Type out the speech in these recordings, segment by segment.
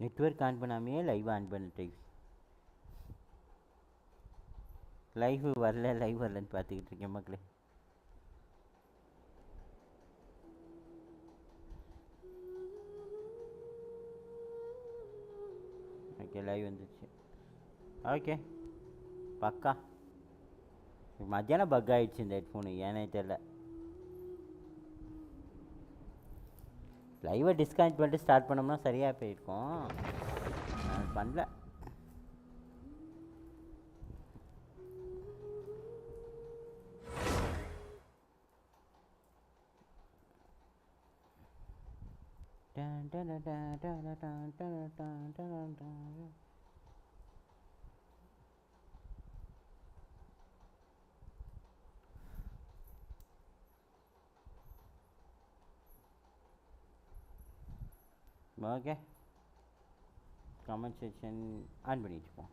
Network on பண்ணாமையே live on பண்ணிட்டேன். Live வரலன்னு பார்த்துக்கிட்டு இருக்கேன் மக்களே. ஓகே லைவ் வந்துச்சு. ஓகே பக்கா. மத்தியானம் பக் ஆகிடுச்சு இந்த ஹெட்ஃபோனு, ஏனே தெரில. லைவை டிஸ்கனெக்ட் பண்ணிட்டு ஸ்டார்ட் பண்ணோம்னா சரியாக போயிருக்கும். நான் பண்ணல. ஓகே கமெண்ட் செக்ஷன் ஆன் பண்ணி வச்சுப்போம்.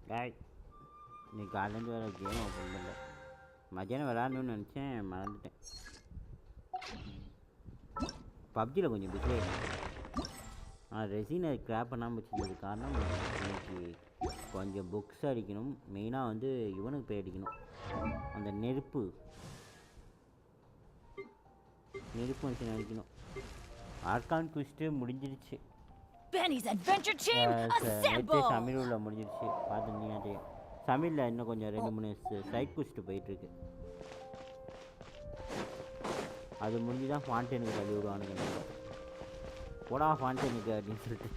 காய் இன்னைக்கு காலேருந்து வேறு கேம் ஓப்பன் பண்ணல. மத்தியானம் விளாடணுன்னு நினச்சேன், மறந்துட்டேன். பப்ஜியில் கொஞ்சம் பிஸி ஆகிடும். ரெசினை கிராப் பண்ணாமல் வச்சுருந்தது காரணம் இன்னைக்கு கொஞ்சம் புக்ஸ் அடிக்கணும். மெயினாக வந்து இவனுக்கு போய் அடிக்கணும். அந்த நெருப்பு மனுஷன் அடிக்கணும். ஆர்கான் குவிஸ்ட்டு முடிஞ்சிருச்சு. நேற்று சமையலில் முடிஞ்சிருச்சு. பார்த்துருந்தீங்க தெரியும். சமையலில் இன்னும் கொஞ்சம் 2-3 சைட் குவிஸ்ட்டு போயிட்டுருக்கு. அது முடிஞ்சு தான் ஃபாண்டனுக்கு தள்ளி விடுவானுங்க. போடா ஃபாண்டனுக்கு அப்படின்னு சொல்லிட்டு.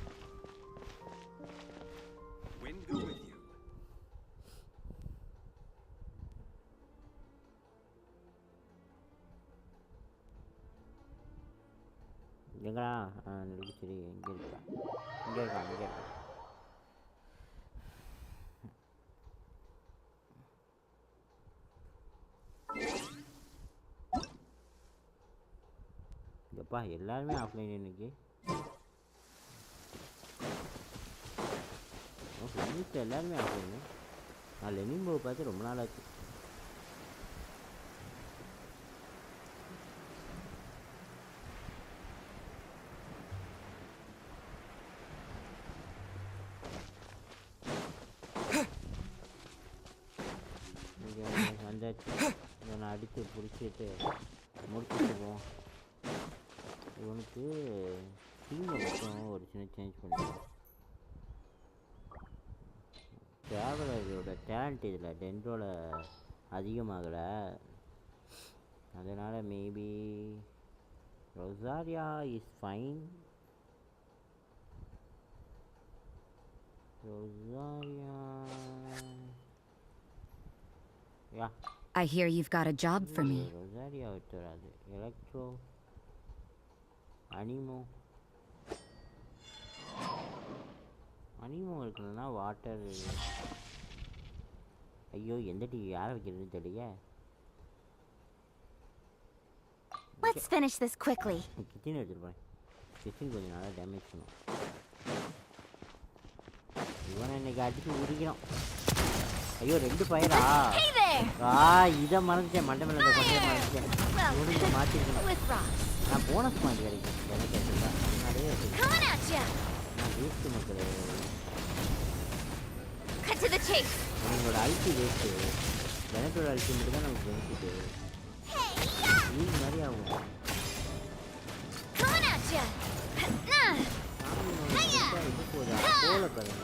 எங்கடா சரி இங்கே இருக்கான். எப்பா எல்லாருமே ஆஃப்லைன் இன்னைக்கு. வீட்டில் எல்லாருமே ஆஃப்லைனு. நான் லெனின்போவை பார்த்து ரொம்ப நாள் ஆச்சு. இவனை அடித்து பிடிச்சிட்டு முடிச்சுட்டு போவோம். இவனுக்கு டீமை மட்டும் ஒரு சின்ன சேஞ்ச் பண்ணிடுவோம். ட்ராவலரோட டேலண்ட் இதில் டென்ட்ரோவில் அதிகமாகலை. அதனால் maybe Rosaria is fine. Rosaria yeah. I hear you've got a job for me. Rosaria விட்டு வராது. எலக்ட்ரோ அனிமோ இருக்குன்னா வாட்டர். ஐயோ எந்த டிவி யாரை வைக்கிறதுன்னு தெரியல. Let's finish this quickly. Kitchen எடுத்துருப்பேன். கிச்சன் கொஞ்சம் நல்லா டேமேஜ் பண்ணும். இவனை இன்னைக்கு அடிச்சு உரிக்கணும். ஐயோ 2 பயிரா. இதை மறந்துட்டேன். மண்டை மேலே கொண்டே மறந்துட்டேன். முடிஞ்சு மாற்றிருக்கணும். நான் போனஸ் மாதிரி கிடைக்கும் எனக்கு கேட்டுருக்கேன். முன்னாடியே நான் வேஸ்ட்டு மக்களே. உங்களோட அழுத்தி வேஸ்ட்டு. எனக்கோட அழுத்தி மட்டும் தான் நமக்கு பெனிஃபிட்டு. இது மாதிரி ஆகும். இது போதா போல பாருங்க.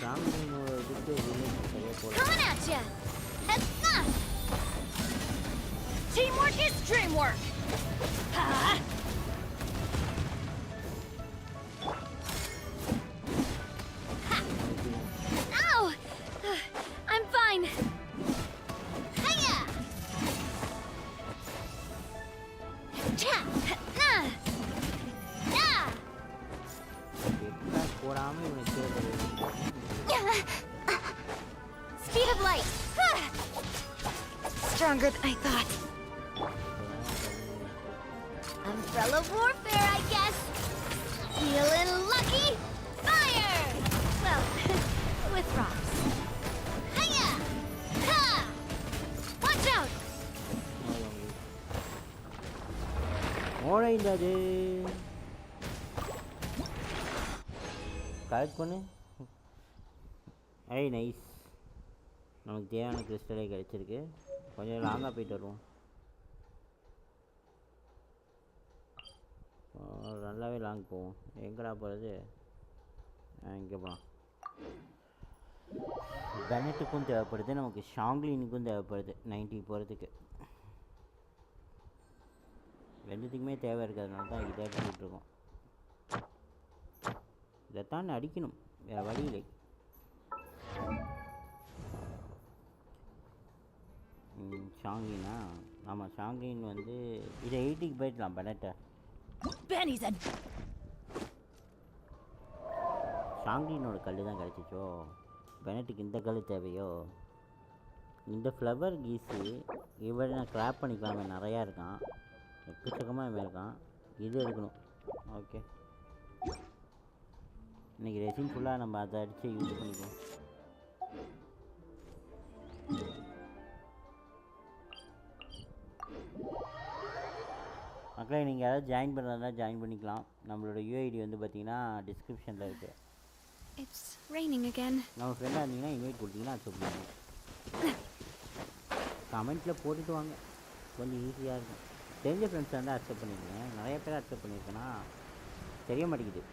சாமியோட இதுக்கு சரியாக போல. Teamwork is dreamwork. Ow! I'm fine. Hiya! Speed of light. Stronger than I thought. Umbrella warfare, I guess. Feeling lucky? Fire! Well, with rocks. Hiya! Ha! Watch out! Alright, daddy. Collect பண்ணு. ஐ nice, நமக்கு தேவையான கிறிஸ்டலே கிடச்சிருக்கு. கொஞ்சம் லாங்காக போயிட்டு வருவோம். நல்லாவே long போவோம். எங்கடா போகிறது? இங்கே போகலாம். பெனட்டுக்கும் தேவைப்படுது, நமக்கு ஷாங்லினுக்கும் தேவைப்படுது 90 போகிறதுக்கு. ரெண்டுத்துக்குமே தேவை இருக்கிறதுனால தான் இதை எடுத்துக்கிட்டுருக்கோம். இதைத்தான் அடிக்கணும், வேறு வழி இல்லை. ஷாங்லினா? ஆமாம், ஷாங்லின் வந்து இதை 80க்கு போயிடலாம் பெனட்டை. ஷாங்லினோட கல் தான் கிடச்சிச்சோ. பெனட்டுக்கு இந்த கல் தேவையோ? இந்த ஃப்ளவர் கீஸு இவரை நான் கிராப் பண்ணிக்கலாமே, நிறையா இருக்கான், எக்கச்சக்கமாக இவன் இருக்கான். இது எடுக்கணும். ஓகே, இன்றைக்கி ரெசின் ஃபுல்லாக நம்ம அதை அடித்து யூஸ் பண்ணிக்குவோம். மக்களே, நீங்கள் யாராவது ஜாயின் பண்ணுறதா ஜாயின் பண்ணிக்கலாம். நம்மளோட யூஐடி வந்து பார்த்தீங்கன்னா டிஸ்கிரிப்ஷனில் இருக்குது. It's raining again. நம்ம ஃப்ரெண்டாக இருந்தீங்கன்னா இன்வைட் கொடுத்தீங்கன்னா அக்செப்ட் பண்ணுவோம். கமெண்ட்டில் போட்டுட்டு வாங்க, கொஞ்சம் ஈஸியாக இருக்கும். தெரிஞ்ச ஃப்ரெண்ட்ஸ் வந்து அக்செப்ட் பண்ணியிருக்கேன், நிறைய பேர் அக்செப்ட் பண்ணியிருக்கேன்னா தெரிய மாட்டேங்குது.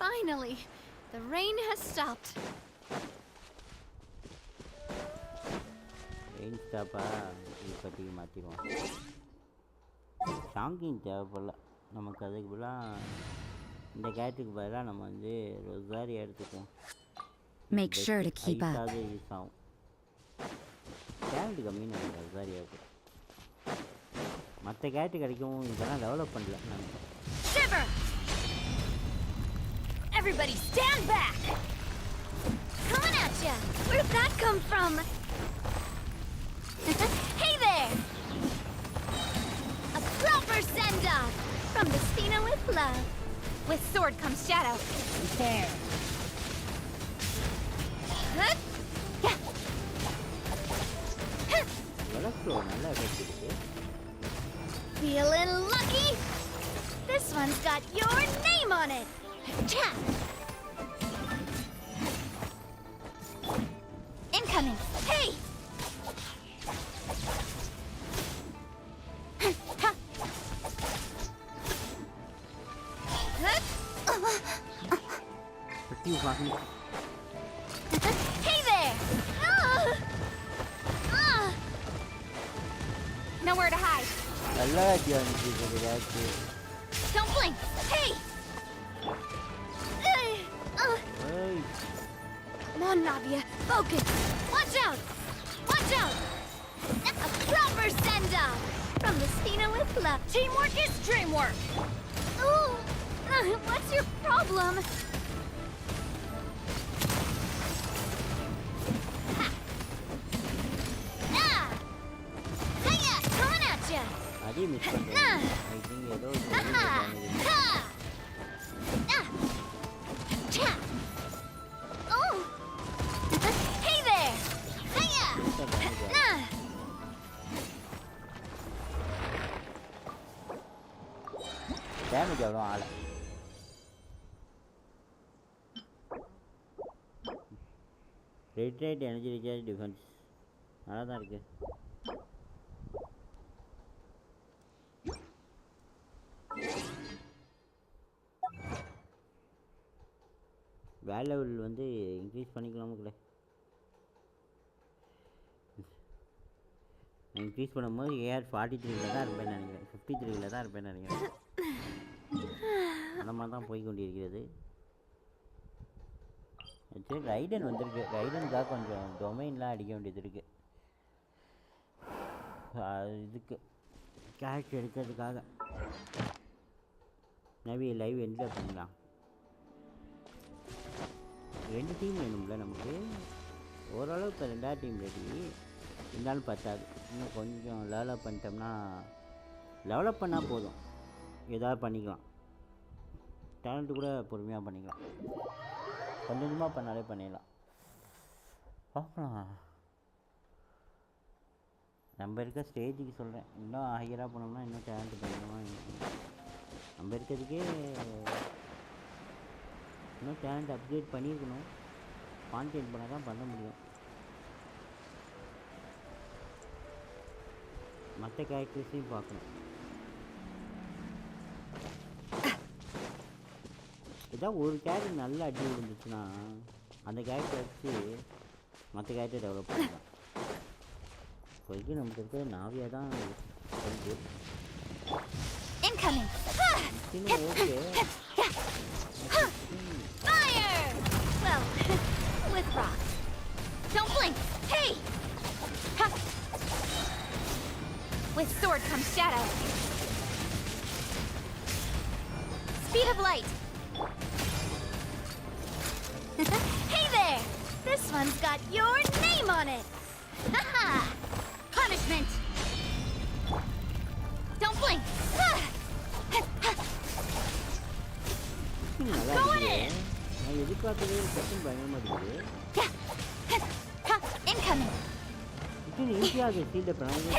Finally, the rain has stopped. Rain ஸ்டாப்பா? இது பற்றி மாற்றிடுவோம். ஷாங்கிங் தேவைப்படல நமக்கு, அதுக்கு பதிலாக இந்த கேட்டுக்கு பதிலாக நம்ம வந்து ரொசாரி எடுத்துக்குவோம். Make sure to keep up. Use ஆகும். கேரட்டு கம்மின்னு நினைக்கிறேன் ரொசாரியாவுக்கு. மற்ற கேட்டு கிடைக்கும், இதெல்லாம் டெவலப் பண்ணல நான். Shiver! Everybody stand back! Coming at ya! Where did that come from? Hey there! A proper send-off from the Stina with love. With sword comes shadow. There. நல்லா கிடைச்சிருக்கு. Feeling lucky? This one's got your name on it. Incoming. Hey! Hey there! Nowhere to hide. Don't blink. Hey! Hey! Come on, Navia. Focus. Watch out! Watch out! A proper send-off from the Stina with love. Teamwork is dreamwork. Ooh, what's your problem? Hiya! Coming at ya! அதே miss பண்ணுறேன். I think ஏதோ Oh! Hey there! Hiya! Damage எவ்வளோ ஆளை. Red energy recharge defence நல்லா தான் இருக்குது. வேல் level வந்து increase பண்ணிக்கலாமுக்குள்ள. Increase பண்ணும்போது ஏஆர் 43ல் தான் இருப்பேன்னு நினைக்கிறேன், 53ல் தான் இருப்பேன்னு நினைக்கிறேன். அந்த மாதிரி தான் போய் கொண்டிருக்கிறது. சரி, ரைடன் வந்திருக்கு. ரைடனுக்காக கொஞ்சம் டொமைன்லாம் அடிக்க வேண்டியது இருக்குது. இதுக்கு கேஷ் எடுக்கிறதுக்காக மேபி லைவ் என்ஜாய் பண்ணலாம். 2 டீம் வேணும்ல நமக்கு. ஓரளவு இப்போ 2 டீம் ரெடி இருந்தாலும் பத்தாது. இன்னும் கொஞ்சம் டெவலப் பண்ணிட்டோம்னா, டெவலப் பண்ணால் போதும், ஏதாவது பண்ணிக்கலாம். டேலண்ட்டு கூட பொறுமையாக பண்ணிக்கலாம், கொஞ்சம் கொஞ்சமாக பண்ணாலே பண்ணிடலாம். பார்க்கலாம், நம்ம இருக்க ஸ்டேஜுக்கு சொல்கிறேன். இன்னும் ஹையராக போனோம்னா இன்னும் டேலண்ட்டு பண்ணிடுவோம். நம்ம இருக்கிறதுக்கே இன்னும் டேலண்ட் அப்கிரேட் பண்ணியிருக்கணும். கான்டென்ட் பண்ணால் தான் பண்ண முடியும். மற்ற கேரக்டர்ஸையும் பார்க்கணும். ஏதாவது ஒரு கேரக்டர் நல்ல அடி விழுந்துச்சுன்னா அந்த கேரக்டர் வச்சு மற்ற கேரக்டர் டெவலப் பண்ணலாம். இப்போதைக்கு நமக்கு இருக்கிற நாவியா தான் இருக்கு. Okay Fire! Well, with rocks. Don't blink. Hey! Ha! With sword comes shadow. Speed of light. Hey there! This one's got your name on it. Haha! Punishment. Don't blink. Go in. நான் எதிர்பார்க்கவே சத்தம் பயங்கரமாக இருக்குது. Incoming. இது ஈஸியாக சீல்டை பண்ணாங்க.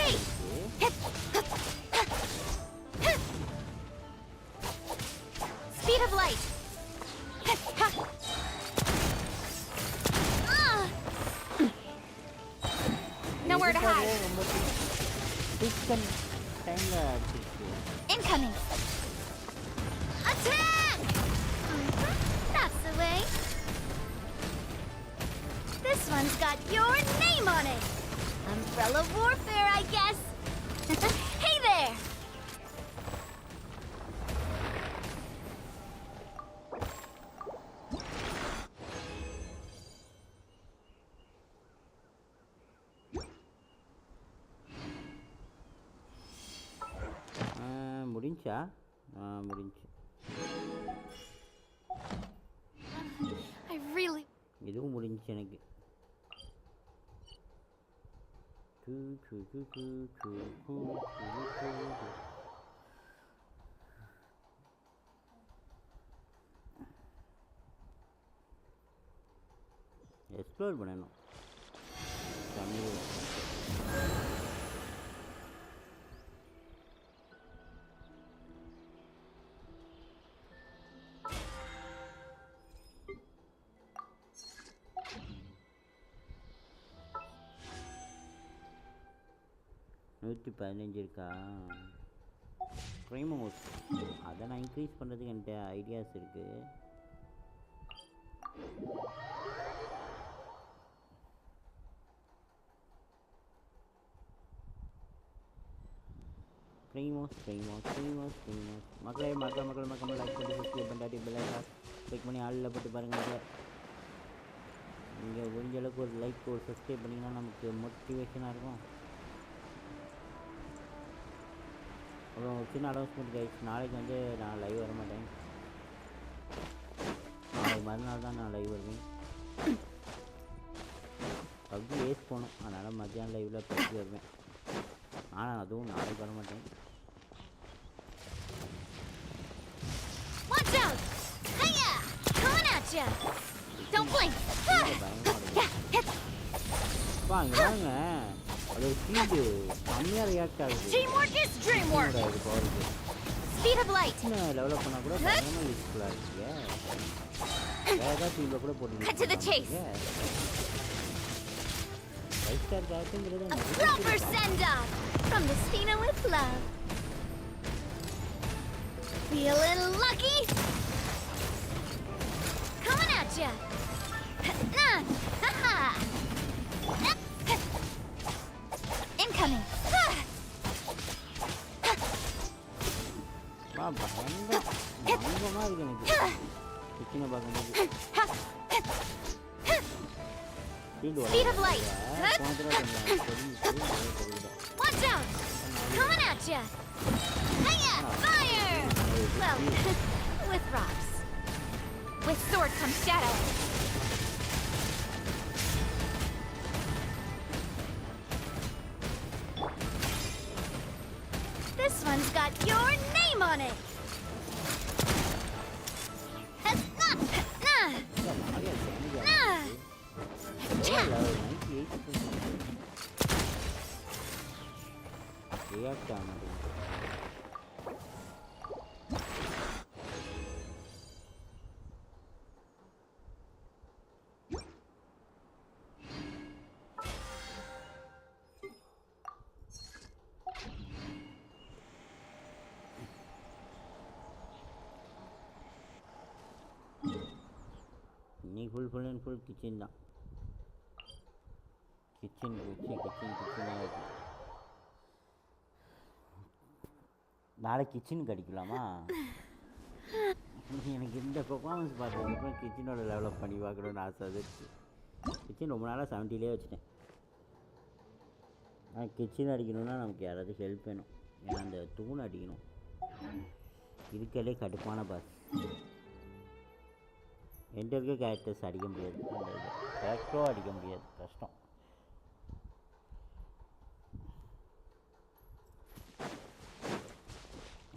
Speed of light. Nowhere to hide. Incoming. Attack! That's the way. This one's got your name on it. Umbrella warfare, I guess. Hey there! முடிஞ்சா முடிஞ்சு. I really... இதுவும் முடிஞ்சு எனக்கு. எக்ஸ்ப்ளோர் பண்ணணும். நூற்றி 15 இருக்கா? ப்ரைம் மோட் அதை நான் இன்க்ரீஸ் பண்ணுறதுக்கு என்கிட்ட ஐடியாஸ் இருக்குது. ப்ரைமோஸ் மக்களே மக்கள் லைக் பண்ணி சப்ஸ்கிரைப் பண்ணாட்டி லைக் பண்ணி ஆளில் போட்டு பாருங்கள். நீங்கள் முடிஞ்ச அளவுக்கு ஒரு லைக் ஒரு சப்ஸ்கிரைப் பண்ணிங்கன்னா நமக்கு மோட்டிவேஷனாக இருக்கும். அப்புறம் ஒரு சின்ன அனௌன்ஸ்மெண்ட் கைஸ், நாளைக்கு வந்து நான் லைவ் வர மாட்டேன். நாளைக்கு மறுநாள் தான் நான் லைவ் வருவேன். பப்ஜி ஏஸ் போகணும், அதனால் மத்தியானம் லைவில் பப்ஜி வருவேன். ஆனால் அதுவும் நாளைக்கு வர மாட்டேன். வாங்க வாங்க, அது ஸ்பீடு கம்மியாக ரியாக்ட் ஆகுது. லெவலப் பண்ணால் கூட பயங்கரமாக யூஸ்ஃபுல்லாக இருக்குங்க. வேறு ஏதாவது டீமில் கூட போட்டு 5 star கேரக்டருங்கிறது from the Stina with love. Feeling lucky? Coming at ya. Incoming. பயங்கரமாக இருக்கு எனக்கு சின்ன பார்க்கும்போது. Speed of light. Watch out! Coming at ya! Hiya! Fire! Well, with rocks. With sword comes shadow. This one's got your name on it. React ஆக மாட்டேங்குது. நீ full and full kitchen தான். Kitchen ஆகிடுச்சு. நாளைக்கு கிச்சனுக்கு அடிக்கலாமா? எனக்கு இந்த பெர்ஃபார்மன்ஸ் பார்த்ததுக்கப்புறம் கிச்சனோட டெவலப் பண்ணி பார்க்கணுன்னு ஆசை. அது கிச்சன் ரொம்ப நாளாக 70லே வச்சுட்டேன். ஆனால் கிச்சன் அடிக்கணும்னா நமக்கு யாராவது ஹெல்ப் வேணும். ஏன்னா அந்த தூண் அடிக்கணும். இருக்கிறதே கடுப்பான பாஸ். எந்த இருக்க கேரக்டர்ஸ் அடிக்க முடியாது. அந்த கேரக்டரோ அடிக்க முடியாது, கஷ்டம்.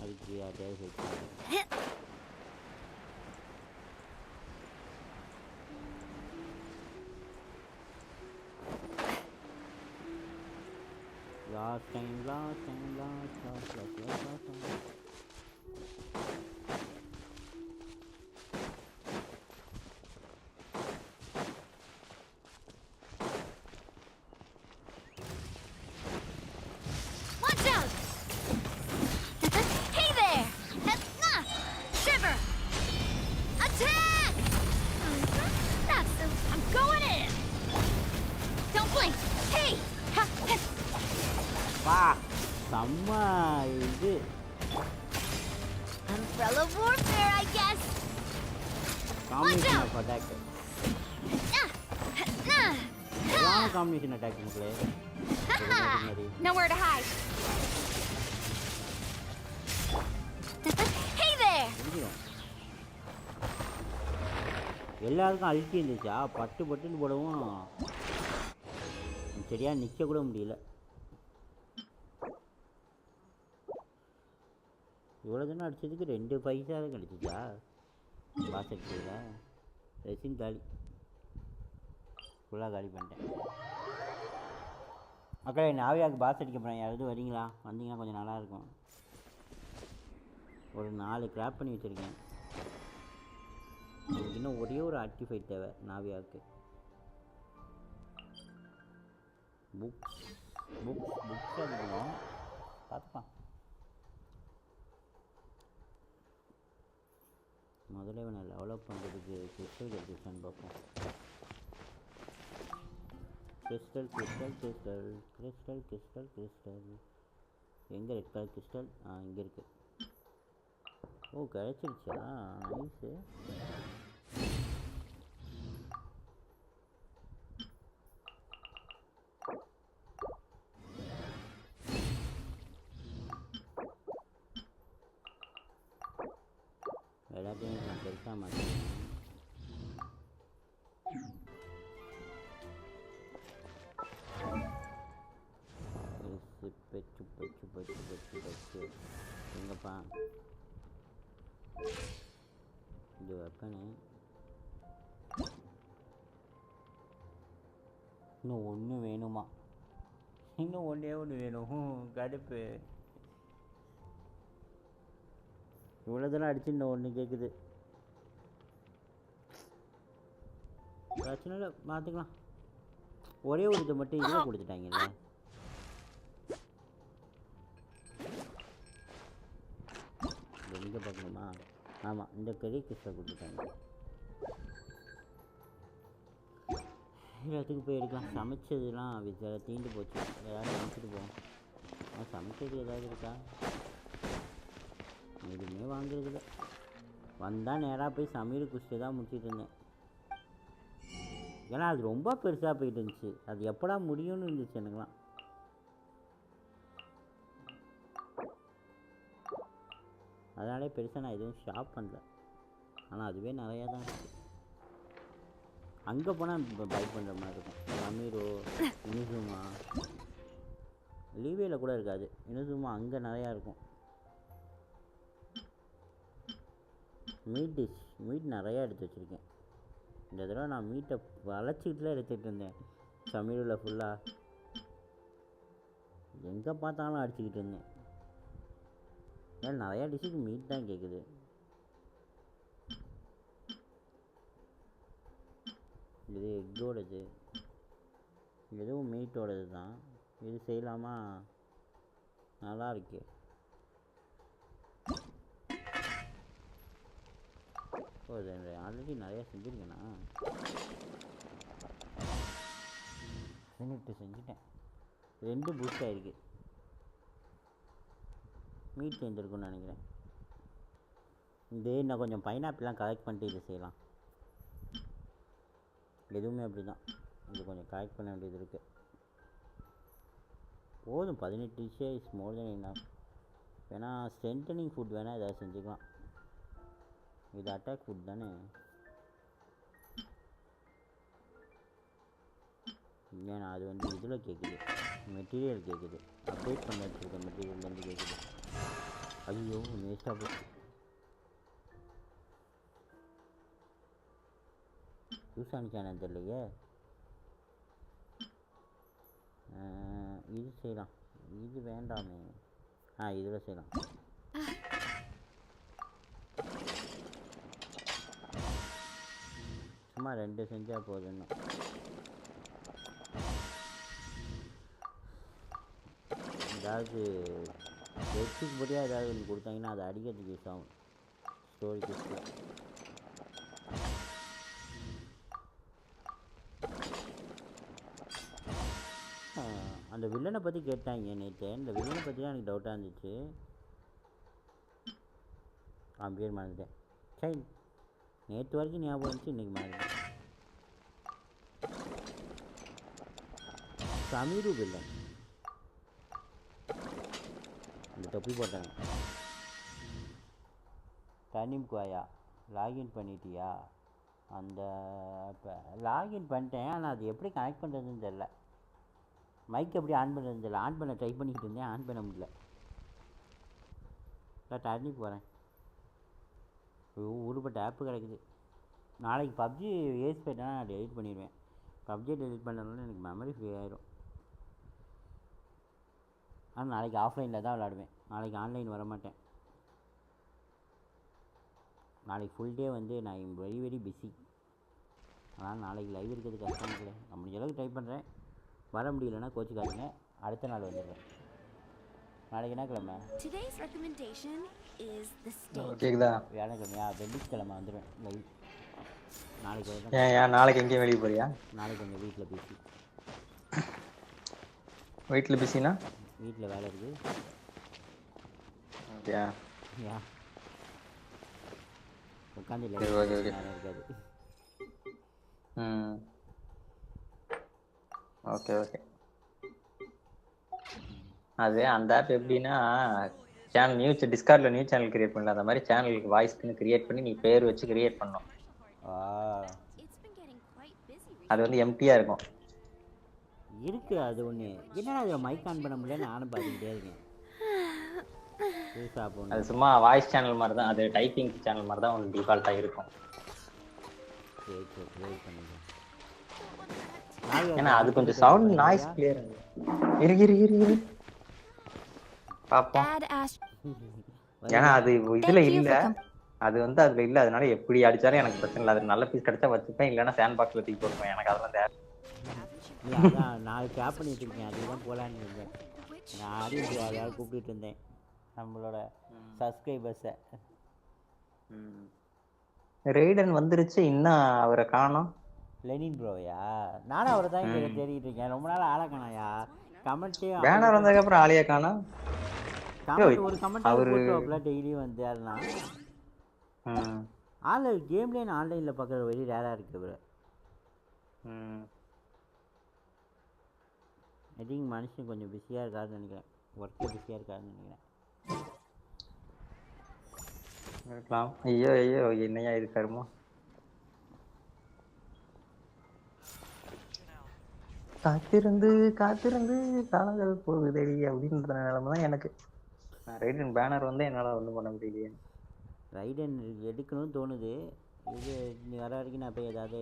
அதுக்கு யார்ட்டையாவது ஹெல்ப் பண்ணுங்க. Last time. Watch out! Hey there! Shiver! Attack! That's the... I'm going in! Don't blink! Hey! வா செம்ம இது. Umbrella warfare, I guess. Combination of attack. Combination attack மக்களே. Nowhere to hide. Hey there. எல்லாருக்கும் அழுத்தி இருந்துச்சா? பட்டுன்னு போடவும் சரியா நிற்க கூட முடியல. இவ்வளோ தானே அடித்ததுக்கு 2 பைசா தான் கிடச்சிச்சா? பாஸ் அடிச்சதா? ரெசின் காலி, ஃபுல்லாக காலி பண்ணிட்டேன். மக்களே நாவியாவுக்கு பாஸ் அடிக்க போகிறேன். யாராவது வரீங்களா? வந்தீங்கன்னா கொஞ்சம் நல்லாயிருக்கும். ஒரு 4 கிராப் பண்ணி வச்சுருக்கேன். எனக்கு இன்னும் ஒரே ஒரு ஆக்டிஃபைட் தேவை நாவியாவுக்கு. புக்ஸ் அடிக்கணும், பார்த்துக்கலாம். முதல்ல இவனை டெவலப் பண்ணுறதுக்கு கிறிஸ்டல் கிடைச்சிச்சான்னு பார்ப்போம். கிறிஸ்டல் எங்கே ரெட் கலர் கிறிஸ்டல்? இங்கே இருக்குது. ஓ கிடைச்சிருச்சா? நைஸு. எல்லாத்தையும் நான் பெருசாக மாட்டேன். பெச்சு எங்கப்பா இது வெப்பனு? இன்னும் ஒன்று வேணுமா? இன்னும் ஒன்று வேணும். கடுப்பு. இவ்வளோ தானே அடிச்சு இன்னும் ஒன்று கேட்குது. பிரச்சனை இல்லை, பார்த்துக்கலாம். ஒரே ஒரு இதை மட்டும் இதில் கொடுத்துட்டாங்கல்ல. எங்கே பார்க்கணுமா? ஆமாம், இந்த பெரிய கிறிஸ்டல் கொடுத்துட்டாங்க. எல்லாத்துக்கும் போய் எடுக்கலாம். சமைச்சதுலாம் தீண்டு போச்சு. ஏதாவது சமைச்சிட்டு போவோம். சமைச்சது ஏதாவது இருக்கா? எதுவுமே வாங்குறதில்ல. வந்தால் நேராக போய் சமையல் குடிச்சிட்டு தான் முடிச்சுட்டு இருந்தேன். ஏன்னா அது ரொம்ப பெருசாக போயிட்டு இருந்துச்சு. அது எப்படா முடியும்னு இருந்துச்சு எனக்குலாம். அதனாலே பெருசாக நான் எதுவும் ஷாப் பண்ணல. ஆனால் அதுவே நிறையா தான் இருக்குது. அங்கே போனால் பை பண்ணுற மாதிரி இருக்கும். அமீரோ, இனிசுமா, லீவேல கூட இருக்காது. இனிசுமா அங்கே நிறையா இருக்கும். மீட் நிறையா எடுத்து வச்சுருக்கேன். இந்த தடவை நான் மீட்டை வளைச்சிக்கிட்டுலாம் எடுத்துகிட்டு இருந்தேன். சமையலில் ஃபுல்லாக எங்கே பார்த்தாலும் அடிச்சுக்கிட்டு இருந்தேன். ஏன்னா நிறையா டிஷ்ஷுக்கு மீட் தான் கேட்குது. இது எக்கோடது, இதுவும் மீட்டோடது தான். இது செய்யலாமா? நல்லா இருக்கு. ஓ ஆல்ரெடி நிறையா செஞ்சுருக்கேண்ணா. செஞ்சுட்டேன். 2 பூஸ்ட் ஆகிருக்கு. மீட் செஞ்சுருக்குன்னு நினைக்கிறேன். இன்னும் கொஞ்சம் பைனாப்பிள்லாம் கலெக்ட் பண்ணிட்டு இதை செய்யலாம். எதுவுமே அப்படி தான். இது கொஞ்சம் கலெக்ட் பண்ண வேண்டியது இருக்குது. போதும் 18 டிஷ்ஷே இஸ் மோர் தென் என்ன. வேணா ஸ்ட்ரென்தனிங் ஃபுட் வேணால் ஏதாவது செஞ்சுக்கலாம். இது அட்டாக் ஃபுட் தானே. ஏன்னா அது வந்து இதில் கேட்குது, மெட்டீரியல் கேட்குது. அப்டேட் பண்ண வச்சுருக்க மெட்டீரியல்லேருந்து கேட்குது. ஐயோ வேஸ்ட்டாக போச்சு. யூஸ் ஆனிச்சானு தெரியலையே. இது செய்யலாம். இது வேண்டாமே. இதில் செய்யலாம். சும்மா 2 செஞ்சால் போதும். ஏதாவது வெப்சிக் படியாக ஏதாவது ஒன்று கொடுத்தாங்கன்னா அதை அடிக்கிறதுக்கு யூஸ் ஆகும். ஸ்டோரி கிஸ்டில் அந்த வில்லனை பற்றி கேட்டாங்க நேற்று. இந்த வில்லனை பற்றி தான் எனக்கு டவுட்டாக இருந்துச்சு. பேர் மறந்துட்டேன். சரி, நேற்று வரைக்கும் ஞாபகம் இருந்துச்சு, இன்றைக்கி மறந்துட்டேன். சமீரு வில்லன். இந்த தொப்பி போட்டாங்க. தனிம் குவாயா லாகின் பண்ணிட்டியா? அந்த இப்போ லாகின் பண்ணிட்டேன். ஆனால் அது எப்படி கனெக்ட் பண்ணுறதுன்னு தெரில. மைக் எப்படி ஆன் பண்ணுறது தெரியல. ஆன் பண்ண ட்ரை பண்ணிக்கிட்டு இருந்தேன், ஆன் பண்ண முடியல. டர்னிங் போகிறேன். ஊருப்பட்ட ஆப்பு கிடக்குது. நாளைக்கு பப்ஜி ஏஸ் போயிட்டேன்னா நான் டெலிட் பண்ணிடுவேன். பப்ஜியை டெலிட் பண்ணதுனால எனக்கு மெமரி ஃப்ரீ ஆயிரும். ஆனால் நாளைக்கு ஆஃப்லைனில் தான் விளாடுவேன். நாளைக்கு ஆன்லைன் வர மாட்டேன். நாளைக்கு ஃபுல் டே வந்து நான் வெரி வெரி பிஸி. ஆனால் நாளைக்கு லைவ் இருக்கிறது கஷ்டம் இல்லை. நான் முடிஞ்ச அளவுக்கு ட்ரை பண்ணுறேன். வர முடியலன்னா கோச்சுக்காதீங்க. அடுத்த நாள் வந்துடுவேன். நாளைக்கு என்ன கிழமை? கேக்குதா? வியாழக்கிழமையா? வெள்ளிக்கிழமை வந்துடுவேன் லைவ். நாளைக்கு நாளைக்கு எங்கேயும் வெளியே போறியா? நாளைக்கு கொஞ்சம் வீட்டில் பிஸி. வீட்டில் பிஸினா? வீட்டில் வேலை இருக்குது. ஓகே. உட்காந்து இருக்காது. Okay okay. அது அந்த ஆப் எப்படின்னா, சேனல் நியூ டிஸ்கார்ட்ல நியூ சேனல் கிரியேட் பண்ணல. அந்த மாதிரி சேனலுக்கு வாய்ஸ்க்குன்னு கிரியேட் பண்ணி நீ பேர் வச்சு கிரியேட் பண்ணணும். அது வந்து எம்டியா இருக்கும். இருக்கு அது ஒன்று. என்னடா அது மைக் ஆன் பண்ண முடியல, நானும் பார்த்துக்கிட்டே இருக்கேன். அது சும்மா வாய்ஸ் சேனல் மாதிரி தான். அது டைப்பிங் சேனல் மாதிரி தான் ஒன்று டிஃபால்ட்டாக இருக்கும். ஏன்னா அது கொஞ்சம் சவுண்ட் நாய்ஸ் கிளியர் இரு பாப்போம். ஏன்னா அது இதுல இல்ல, அது வந்து அதுல இல்ல. அதனால எப்படி அடிச்சாலும் எனக்கு பிரச்சனை இல்லை. அது நல்ல பீஸ் கிடைச்சா வச்சுப்பேன், இல்லைன்னா சாண்ட் பாக்ஸ்ல தூக்கி போடுவேன். எனக்கு அதெல்லாம் தேவை. நான் கேப் பண்ணிட்டு இருக்கேன். அதுதான் போலான்னு இருந்தேன். நான் ஆடியன்ஸ் யாரையாவது கூப்பிட்டு இருந்தேன், நம்மளோட சப்ஸ்கிரைபர்ஸை. ரெய்டன் வந்துருச்சு, இன்னும் அவரை காணோம். லெனின் ப்ரோயா? நானும் அவரை தான் இங்கே தேடிட்டு இருக்கேன். ரொம்ப நாள் ஆளை காணோயா. கமெண்ட்டே பேனர் வந்ததுக்கு அப்புறம் ஆளையா காணோம். ஒரு கமெண்ட் போட்டு டெய்லியும் வந்து யாருன்னா ஆள் கேம்லேயே நான் ஆன்லைனில் பார்க்குற வெரி ரேராக இருக்குது இவர். ஐ திங்க் மனுஷன் கொஞ்சம் பிஸியாக இருக்காருன்னு நினைக்கிறேன். ஒர்க்கில் பிஸியாக இருக்காருன்னு நினைக்கிறேன். இருக்கலாம். ஐயோ ஐயோ என்னையா இது கருமோ. காத்திருந்து காத்திருந்து காலங்கள் போகுதடி அப்படின்ற நிலைமை தான் எனக்கு. ரைடன் பேனர் வந்து என்னால் ஒன்றும் பண்ண முடியலையே. ரைடன் எடுக்கணும்னு தோணுது. இது நீ வர வரைக்கும் நான் போய் ஏதாவது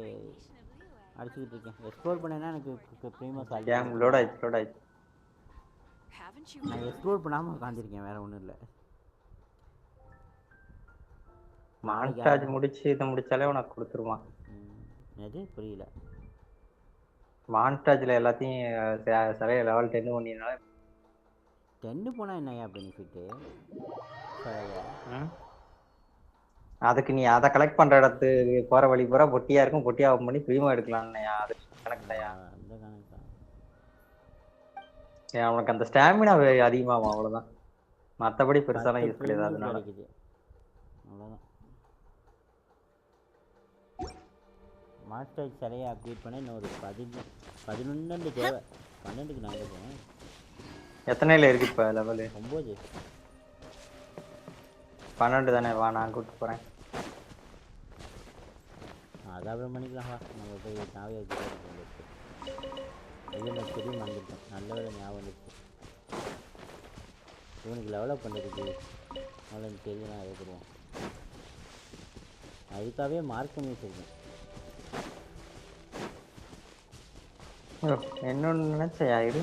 அடிச்சுக்கிட்டு இருக்கேன். எக்ஸ்ப்ளோர் பண்ணேன்னா எனக்கு ப்ரீமியம் கேம் லோட் ஆயிடுச்சு. நான் எக்ஸ்ப்ளோர் பண்ணாமல் உட்காந்துருக்கேன், வேறு ஒன்றும் இல்லை. மான்டாஜ் முடிச்சு இதை முடிச்சாலே உனக்கு கொடுத்துருவான். எது புரியல? மான்டாஜில் எல்லாத்தையும் சிலைய லெவல் 10 பண்ணினால 10 போனால் என்னையா பெனிஃபிட்டு? அதுக்கு நீ அதை கலெக்ட் பண்ற இடத்துக்கு போற வழி பூரா பொட்டியா இருக்கும், பொட்டியா ஓப்பன் பண்ணி ப்ரீமா எடுக்கலாம்யா. அது கணக்குலையா? அந்த கணக்கு தான். உனக்கு அந்த ஸ்டாமினா அதிகமாகும், அவ்வளவுதான். மற்றபடி பெருசாலாம் 10 யூஸ் கிடையாது ப்ரீமியம் அதனால. கிடைக்குது அவ்வளோதான். மாஸ்டர் சிலையை அப்டேட் பண்ண இன்னும் ஒரு 11 தேவை. 12க்கு நான் இருக்கேன். எத்தனைல இருக்கு இப்ப லெவலு? 9. 12 தானே, வா நான் கூப்பிட்டு போறேன். அது அப்புறம் பண்ணிக்கலாம் வா. நம்ம போய் நாவே வச்சுட்டு இது எனக்கு தெரியும் வந்துட்டேன். நல்ல வேலை ஞாபகம் வந்துச்சு. இவனுக்கு லெவலப் பண்ணுறதுக்கு அவ்வளோ எனக்கு தெரியும். நான் எடுத்துருவேன். அதுக்காகவே மார்க் பண்ணி வச்சுருக்கேன். என்னொன்னு நினைச்சயா இது?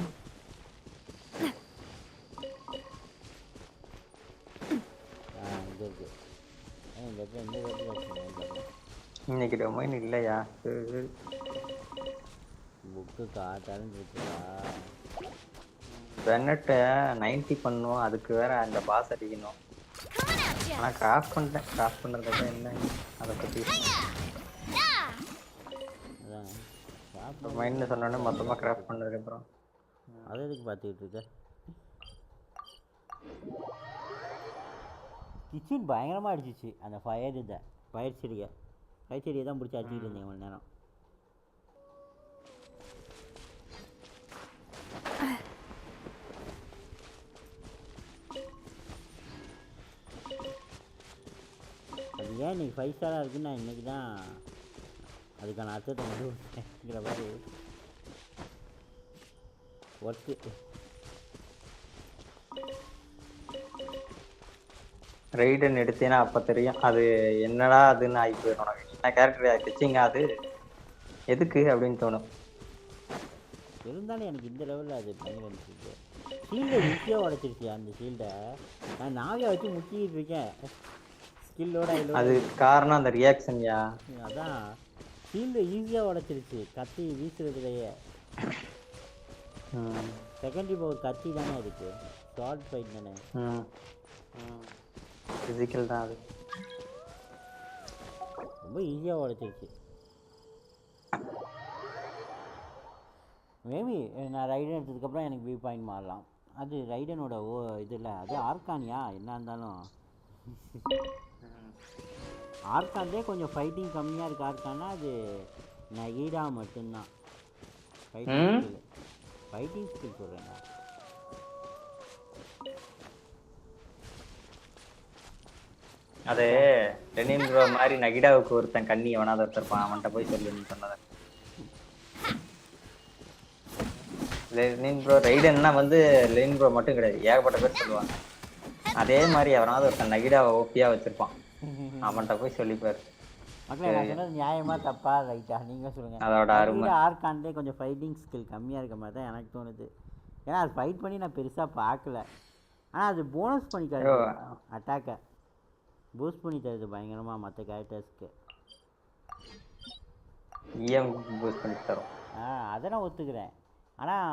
இங்கே இருக்கு. இந்த இடத்துல இந்த இடத்துல இன்னைக்கு டொமைன் இல்லையா? புக்கு காட்டாலும் இருக்குதா? பென்னட்டை 90 பண்ணும், அதுக்கு வேற அந்த பாஸ் அடிக்கணும். ஆனால் கிராஃப்ட் பண்ணிட்டேன். கிராஃப்ட் பண்ணுறதுக்கு என்ன அதை பற்றி மைண்டில் சொன்னோன்னே மொத்தமாக கிராஃப்ட் பண்ணதுக்கப்புறம் அதை எதுக்கு பார்த்துக்கிட்டு இருக்க? கிச்சன் பயங்கரமாக அடிச்சிச்சு அந்த ஃபயர் செடியை தான் பிடிச்சி அடிச்சுக்கிட்டு இருந்தேன் கொஞ்ச நேரம். அது ஏன் இன்னைக்கு 5 ஸ்டாராக இருக்குன்னு நான் இன்றைக்கி தான் அதுக்கான அர்த்தத்தை கொண்டு வந்துங்கிற மாதிரி ஒர்க்கு. ரைடன் எடுத்தேன்னா அப்போ தெரியும் அது என்னடா அதுன்னு ஆகி போயிடும். உனக்கு என்ன கேரக்டர் கிச்சிங்க அது எதுக்கு அப்படின்னு தோணும். இருந்தாலும் எனக்கு இந்த லெவலில் அது பயங்கர இருந்துச்சு. ஷீல்டை ஈஸியாக உடச்சிருச்சு. அந்த ஷீல்டை நான் நாவியாக வச்சு முக்கிட்டு இருக்கேன் ஸ்கில்லோட. அது காரணம் அந்த ரியாக்ஷன்யா. அதான் ஷீல்டை ஈஸியாக உடச்சிருச்சு கத்தி வீசுறதுலையே. செகண்ட் இப்போ ஒரு கத்தி தானே இருக்குது. ஷார்ட் ஃபைட் தானே. ஃபிசிக்கல் தான் அது. ரொம்ப ஈஸியாக உடச்சிருச்சு. மேபி நான் ரைடன் எடுத்ததுக்கப்புறம் எனக்கு வியூ பாயிண்ட் மாறலாம். அது ரைடனோட இது இல்லை, அது ஆர்கானியா என்ன இருந்தாலும். ஆர்கான்லேயே கொஞ்சம் ஃபைட்டிங் கம்மியாக இருக்குது. ஆர்கானா அது நகீடா மட்டும்தான் ஃபைட்டிங் ஸ்கில் சொல்கிறேன். அது லெனின் ப்ரோ மாதிரி நகிடாவுக்கு ஒருத்தன் கண்ணி எவனாவது ஒருத்தருப்பான், அவன்கிட்ட போய் சொல்லுன்னு சொன்னத. லெனின் ப்ரோ ரைடன்னா வந்து லெனின் ப்ரோ மட்டும் கிடையாது, ஏகப்பட்ட பேர் சொல்லுவாங்க. அதே மாதிரி எவனாவது ஒருத்தன் நகிடாவை ஓப்பியா வச்சிருப்பான், அவன்கிட்ட போய் சொல்லிப்பாரு. மக்களே நான் சொன்னது நியாயமா தப்பா ரைட்டா நீங்கள் சொல்லுங்கள். அதோட அருமை ஆர்கான்லேயே கொஞ்சம் ஃபைட்டிங் ஸ்கில் கம்மியாக இருக்க மாதிரி தான் எனக்கு தோணுது. ஏன்னா அது ஃபைட் பண்ணி நான் பெருசாக பார்க்கல. ஆனால் அது போனஸ் பண்ணி தருது, அட்டாக்கை பூஸ்ட் பண்ணி தருது பயங்கரமாக மற்ற கேரக்டர்ஸ்க்கு. பூஸ்ட் பண்ணி தரும். அதை நான் ஒத்துக்கிறேன். ஆனால்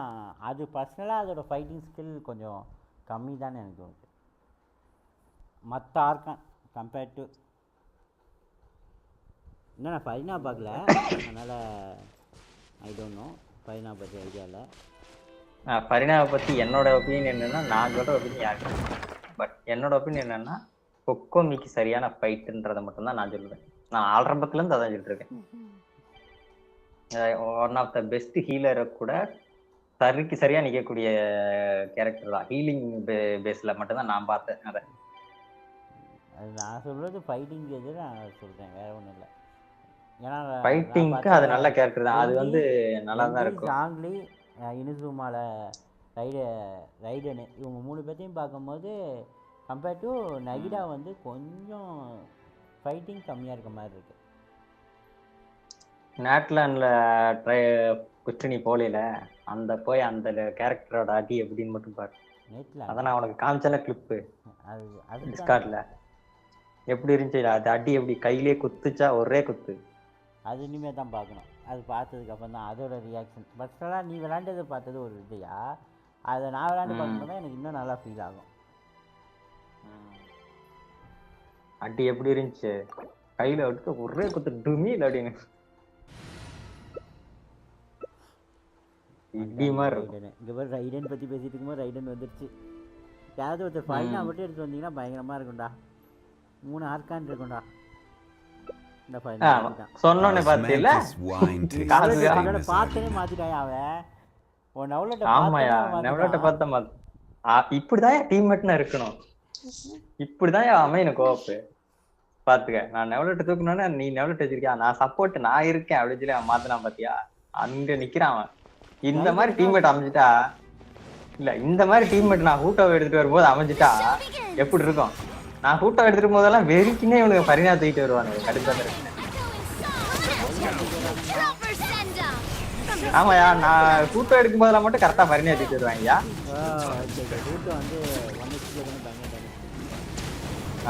அது பர்சனலாக அதோட ஃபைட்டிங் ஸ்கில் கொஞ்சம் கம்மி தானே எனக்கு தோணுது மற்ற ஆர்கான் கம்பேர்ட் டு. இன்னும் நான் ஃபைனா பார்க்கல, அதனால் ஐ டோன்ட் நோ ஃபைனா பற்றி ஐடியா இல்லை. ஃபரினாவை பற்றி என்னோட ஒப்பீனியன் என்னென்னா, நான் சொல்கிற ஒப்பீனியன் யாருக்கு, பட் என்னோட ஒப்பீனியன் என்னென்னா கொக்கோமிக்கு சரியான ஃபைட்டுன்றதை மட்டும்தான் நான் சொல்லுவேன். நான் ஆரம்பத்துலேருந்து அதான் சொல்லிட்டுருக்கேன். ஒன் ஆஃப் த பெஸ்ட் ஹீலரை கூட சரிக்கு சரியாக நிற்கக்கூடிய கேரக்டர் தான். ஹீலிங் பேஸில் மட்டும்தான் நான் பார்த்தேன் அதை. அது நான் சொல்கிறது ஃபைட்டிங் எது நான் சொல்கிறேன், வேறு ஒன்றும் இல்லை. ஏன்னா ஃபைட்டிங்க்கு அது நல்ல கேரக்டர் தான், அது வந்து நல்லா தான் இருக்கும். ஜாங்லி, இனுசுமால ரைடனு இவங்க 3 பேர்த்தையும் பார்க்கும்போது கம்பேர்ட் டு நகிடா வந்து கொஞ்சம் ஃபைட்டிங் கம்மியாக இருக்க மாதிரி இருக்கு. நேட்லாண்டில் குஸ்டினி போகல, அந்த போய் அந்த கேரக்டரோட அடி எப்படின்னு மட்டும் பாரு. அதான் நான் உனக்கு காமிச்சல கிளிப்பு அது டிஸ்கார்ட்ல எப்படி இருந்துச்சு அது அடி, எப்படி கையிலே குத்துச்சா ஒரே குத்து. அது இனிமேல் தான் பார்க்கணும். அது பார்த்ததுக்கப்புறம் தான் அதோட ரியாக்ஷன். பர்சனலாக நீ விளாண்டதை பார்த்தது ஒரு இதுயா, அதை நான் விளாண்டு பார்க்கும்போது தான் எனக்கு இன்னும் நல்லா ஃபீல் ஆகும். அடி எப்படி இருந்துச்சு கையில எடுத்து ஒரே குத்து டுமீல் அப்படின்னு இடி மாதிரி இருக்கும். இங்க பாரு ரைடன் பத்தி பேசிட்டு இருக்கும்போது ரைடன் வந்துருச்சு. யாராவது ஒருத்தர் ஃபைனா மட்டும் எடுத்து வந்தீங்கன்னா பயங்கரமா இருக்கும்டா. 3 ஆர்கான் இருக்கும்டா. இந்த ஃபைனா சொன்னோனே பாத்தீல காசுல பார்த்தனே மாத்திட்டாயா அவன். ஓ நவுலட்ட ஆமாயா நவுலட்ட பார்த்தா இப்படிதான் டீம்மேட்னா இருக்கணும். இப்படிதான் அமையணும் கோப்பு. பாத்துக்க நான் நெவலட்ட தூக்கணும்னா நீ நெவலட் வச்சிருக்கியா நான் சப்போர்ட் நான் இருக்கேன் அப்படின்னு சொல்லி அவன் மாத்தினான் பாத்தியா அங்க நிக்கிறான் அவன். இந்த மாதிரி டீம்மேட் அமைஞ்சிட்டா இல்ல இந்த மாதிரி டீம்மேட் நான் ஹூட்டாவை எடுத்துட்டு வரும்போது அமைஞ்சிட்டா எப்படி இருக்கும். நான் ஹூட்டாவை எடுத்துட்டு போதெல்லாம் வெறிக்குன்னே இவனுக்கு பரிணா தூக்கிட்டு வருவானுங்க கடுப்பான. ஆமாயா நான் ஹூட்டோ எடுக்கும் போதெல்லாம் மட்டும் கரெக்டா பரிணா தூக்கிட்டு வருவாங்கயா.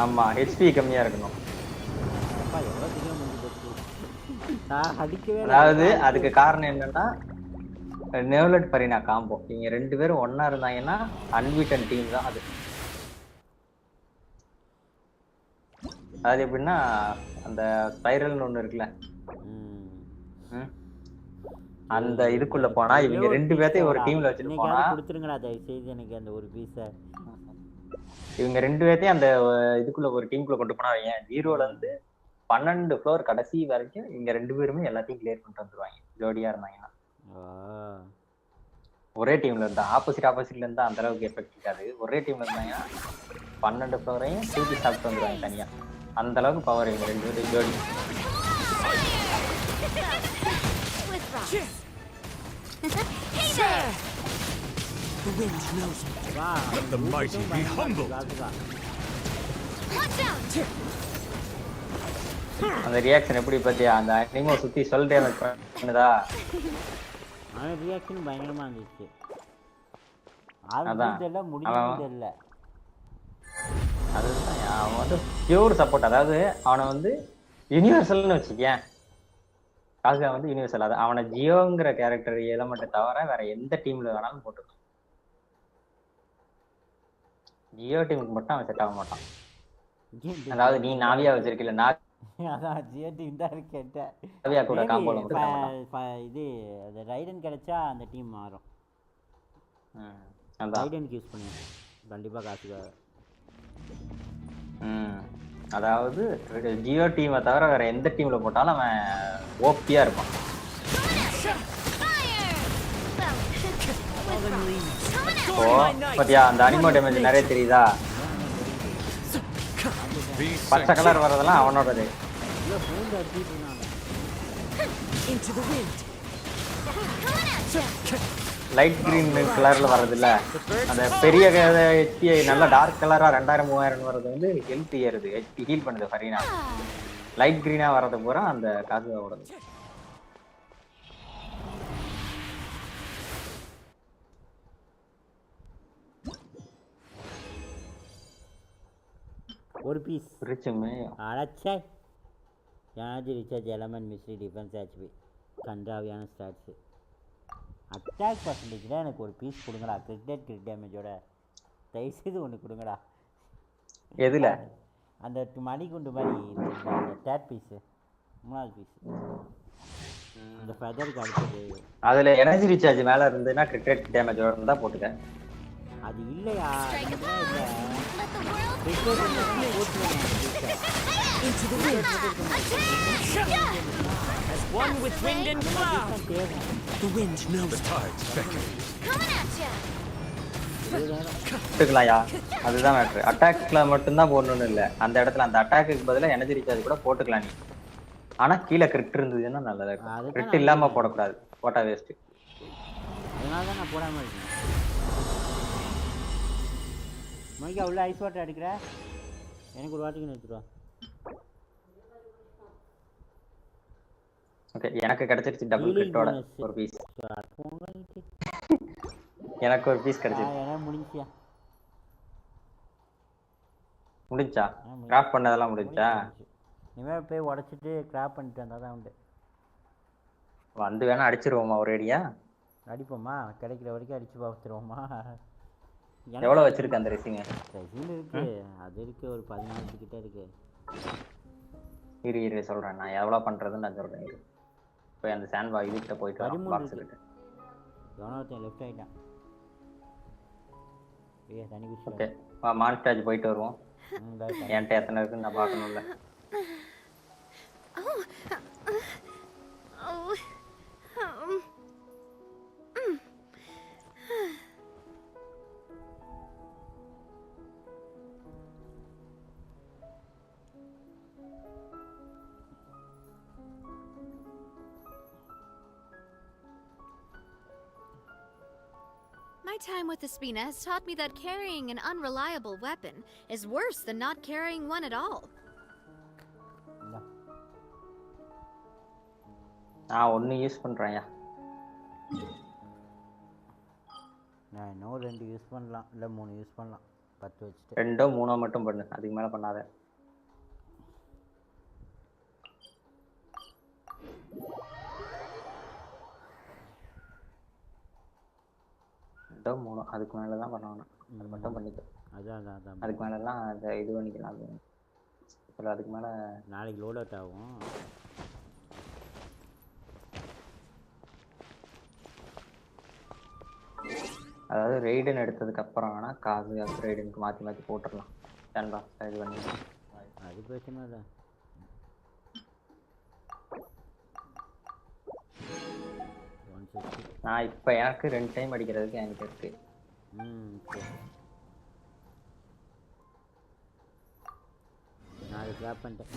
ஆமா ஹெச்பி கம்மியா இருக்கணும். அதாவது அதுக்கு காரணம் என்னன்னா நெவலட் பரினா காம்போ நீங்க 2 பேரும் ஒன்னா இருந்தாங்கன்னா அன்பீட்டன் டீம் தான் அது. அது எப்படின்னா அந்த ஸ்பைரல்னு ஒண்ணு இருக்குல்ல அந்த இதுக்குள்ள போனா இவங்க 2 பேர்த்தையும் ஒரு டீம்ல வச்சுட்டு போனா கொடுத்துருங்கடா தயவு செய்து எனக்கு அந்த ஒரு பீஸ. இவங்க 2 பேர்த்தையும் அந்த இதுக்குள்ள ஒரு டீமுக்குள்ள கொண்டு போனா ஏன் 0ல இருந்து 12 ஃப்ளோர் கடைசி வரைக்கும் இவங்க 2 பேருமே எல்லாத்தையும் கிளியர் பண்ணிட்டு வந்துருவாங்க ஜோடியா இருந்தாங்கன்னா. ஒரே டீம்ல இருந்தா ஆப்போசிட்ல இருந்தா அந்த அளவுக்கு எஃபெக்ட் இருக்காது. ஒரே டீம்ல இருந்தாங்கன்னா 12 ஃப்ளோரையும் தூக்கி சாப்பிட்டு வந்துருவாங்க தனியா. அந்த அளவுக்கு பவர் இவங்க 2 பேரும் ஜோடி. The wind knows me. Let the mighty be humbled. அந்த ரியாக்ஷன் எப்படி பாத்தியா அந்த அனிமோ சுத்தி சொல் டேமேஜ் பண்ணுதா. அவன் ரியாக்ஷன் பயங்கரமா இருந்துச்சு. அது தெரியல முடியவே தெரியல. அதுதான் அவன் வந்து பியூர் சப்போர்ட். அதாவது அவனை வந்து யூனிவர்சல்னு வச்சுக்கேன். காசுகா வந்து யூனிவர்சல். அது அவனை ஜியோங்கிற கேரக்டர் எலமெண்ட்டை தவிர வேற எந்த டீம்ல வேணாலும் போட்டுக்கலாம். ஜியோ டீமுக்கு மட்டும் அவன் செட் ஆக மாட்டான். அதாவது நீ நாவியா வச்சிருக்கல அதான் ஜியோ டீம் தான் கேட்டேன். நாவியா கூட காம்போல மட்டும் இது அந்த ரைடன் கிடைச்சா அந்த டீம் மாறும். அந்த ரைடன் யூஸ் பண்ணி கண்டிப்பா காசுகா. அதாவது ஜியோ டீமை தவிர வேற எந்த டீம்ல போட்டாலும் அவன் ஓபியா இருப்பான். பாத்தியா அந்த அனிமோ டேமேஜ் நிறைய தெரியுதா. பச்சை கலர் வர்றதெல்லாம் அவனோடது. லைட் கிரீன் கலர்ல வர்றது இல்ல அந்த பெரிய ஹெச்பி நல்ல டார்க் கலரா 2000-3000 வர்றது வந்து ஹெல்த் ஏறுது ஹெச்பி ஹீல் பண்ணுது ஃபரீனா. லைட் கிரீனா வர்றது பூரா அந்த காசுவோடது. ஒரு பீஸ் ரிச்சுமே அடச்சே. Energy recharge element mastery defence HP கண்டாவியான ஸ்டாட்ஸு. அட்டாக் பர்சன்டேஜில் எனக்கு ஒரு பீஸ் கொடுங்கடா. கிரிட் டேமேஜோட தயவுசெய்து ஒன்று கொடுங்கடா. எதில் அந்த மணிக்குண்டு மாதிரி இருக்குல்ல அந்த தேர்ட் பீஸு 3வது பீஸ் அந்த ஃபெதருக்கு அடுத்தது. அதில் எனர்ஜி ரீசார்ஜ் மேலே இருந்ததுன்னா கிரிட் டேமேஜோட இருந்தால் போட்டுக்க. அது இல்லையா As one with wind and cloud. The wind knows the tides beckon. போட்டுக்கலாம்யா அதுதான் மேட்ரு. அட்டாக்ல மட்டும்தான் போடணும்னு இல்லை. அந்த இடத்துல அந்த அட்டாக்கு பதிலாக எனர்ஜி ரீசார்ஜ் கூட போட்டுக்கலாம் நீ. ஆனால் கீழே கிரிட் இருந்ததுன்னா நல்லதா இருக்கும். கிரிட் இல்லாமல் போடக்கூடாது. போட்டா வேஸ்ட்டு. அதனால தான் நான் போடாமல் இருக்கேன். மைக்கா உள்ள ஐஸ் வாட்டர் அடிக்கிற எனக்கு ஒரு வாட்டிக்கு எடுத்துருவா. ஓகே எனக்கு கிடைச்சிருச்சு டபுள் கிரிட்டோட ஒரு பீஸ். எனக்கு ஒரு பீஸ் கிடைச்சிருச்சு. எனக்கு முடிஞ்சியா முடிஞ்சா கிராஃப்ட் பண்ணதெல்லாம் முடிஞ்சா. இனிமேல் போய் உடச்சிட்டு கிராஃப்ட் பண்ணிட்டு வந்தால் தான் உண்டு. வந்து வேணா அடிச்சிருவோமா ஒரேடியா? அடிப்போமா கிடைக்கிற வரைக்கும் அடிச்சு பார்த்துருவோமா? எவ்வளோ வச்சிருக்க அந்த ரெசிங்க? ரெசின் இருக்கு அது இருக்கு ஒரு 14 கிட்ட இருக்கு. இரு சொல்றேன் நான் எவ்வளவு பண்றதுன்னு நான் சொல்றேன் இரு. போய் அந்த சாண்ட் இதுகிட்ட போயிட்டு பாக்ஸ் கிட்ட எவனோ லெஃப்ட் ஆயிட்டான். தண்ணி குடிச்சு. ஓகே மான்ஸ்டாஜ் போயிட்டு வருவோம். என்கிட்ட எத்தனை இருக்குன்னு நான் பார்க்கணும்ல. My time with Espina has taught me that carrying an unreliable weapon is worse than not carrying one at all. நான் ஒன்னு யூஸ் பண்றேன்யா. நான் இன்னும் 2 யூஸ் பண்ணலாம் இல்ல 3 யூஸ் பண்ணலாம். 10 வச்சிட்டு 2 3 மட்டும் பண்ணு. அதுக்கு மேல பண்ணாத. அதுக்கு மேல தான் பண்ணணும். அது மட்டும் பண்ணிக்க. அதான் அதுக்கு மேலலாம் அதை இது பண்ணிக்கலாம். அது அதுக்கு மேல நாளைக்கு லோட் அவுட் ஆகும். அதாவது ரெய்டன் எடுத்ததுக்கு அப்புறம் வேணா காசு அப்கிரேடுக்கு மாத்தி போட்டுடலாம். சாண்ட்பாக்ஸ் இது பண்ணி அது பிரச்சனை இல்லை. நான் இப்போ எனக்கு 2 டைம் அடிக்கிறதுக்கு என்கிட்ட இருக்கு. நான் கிராப் பண்ணிட்டேன்.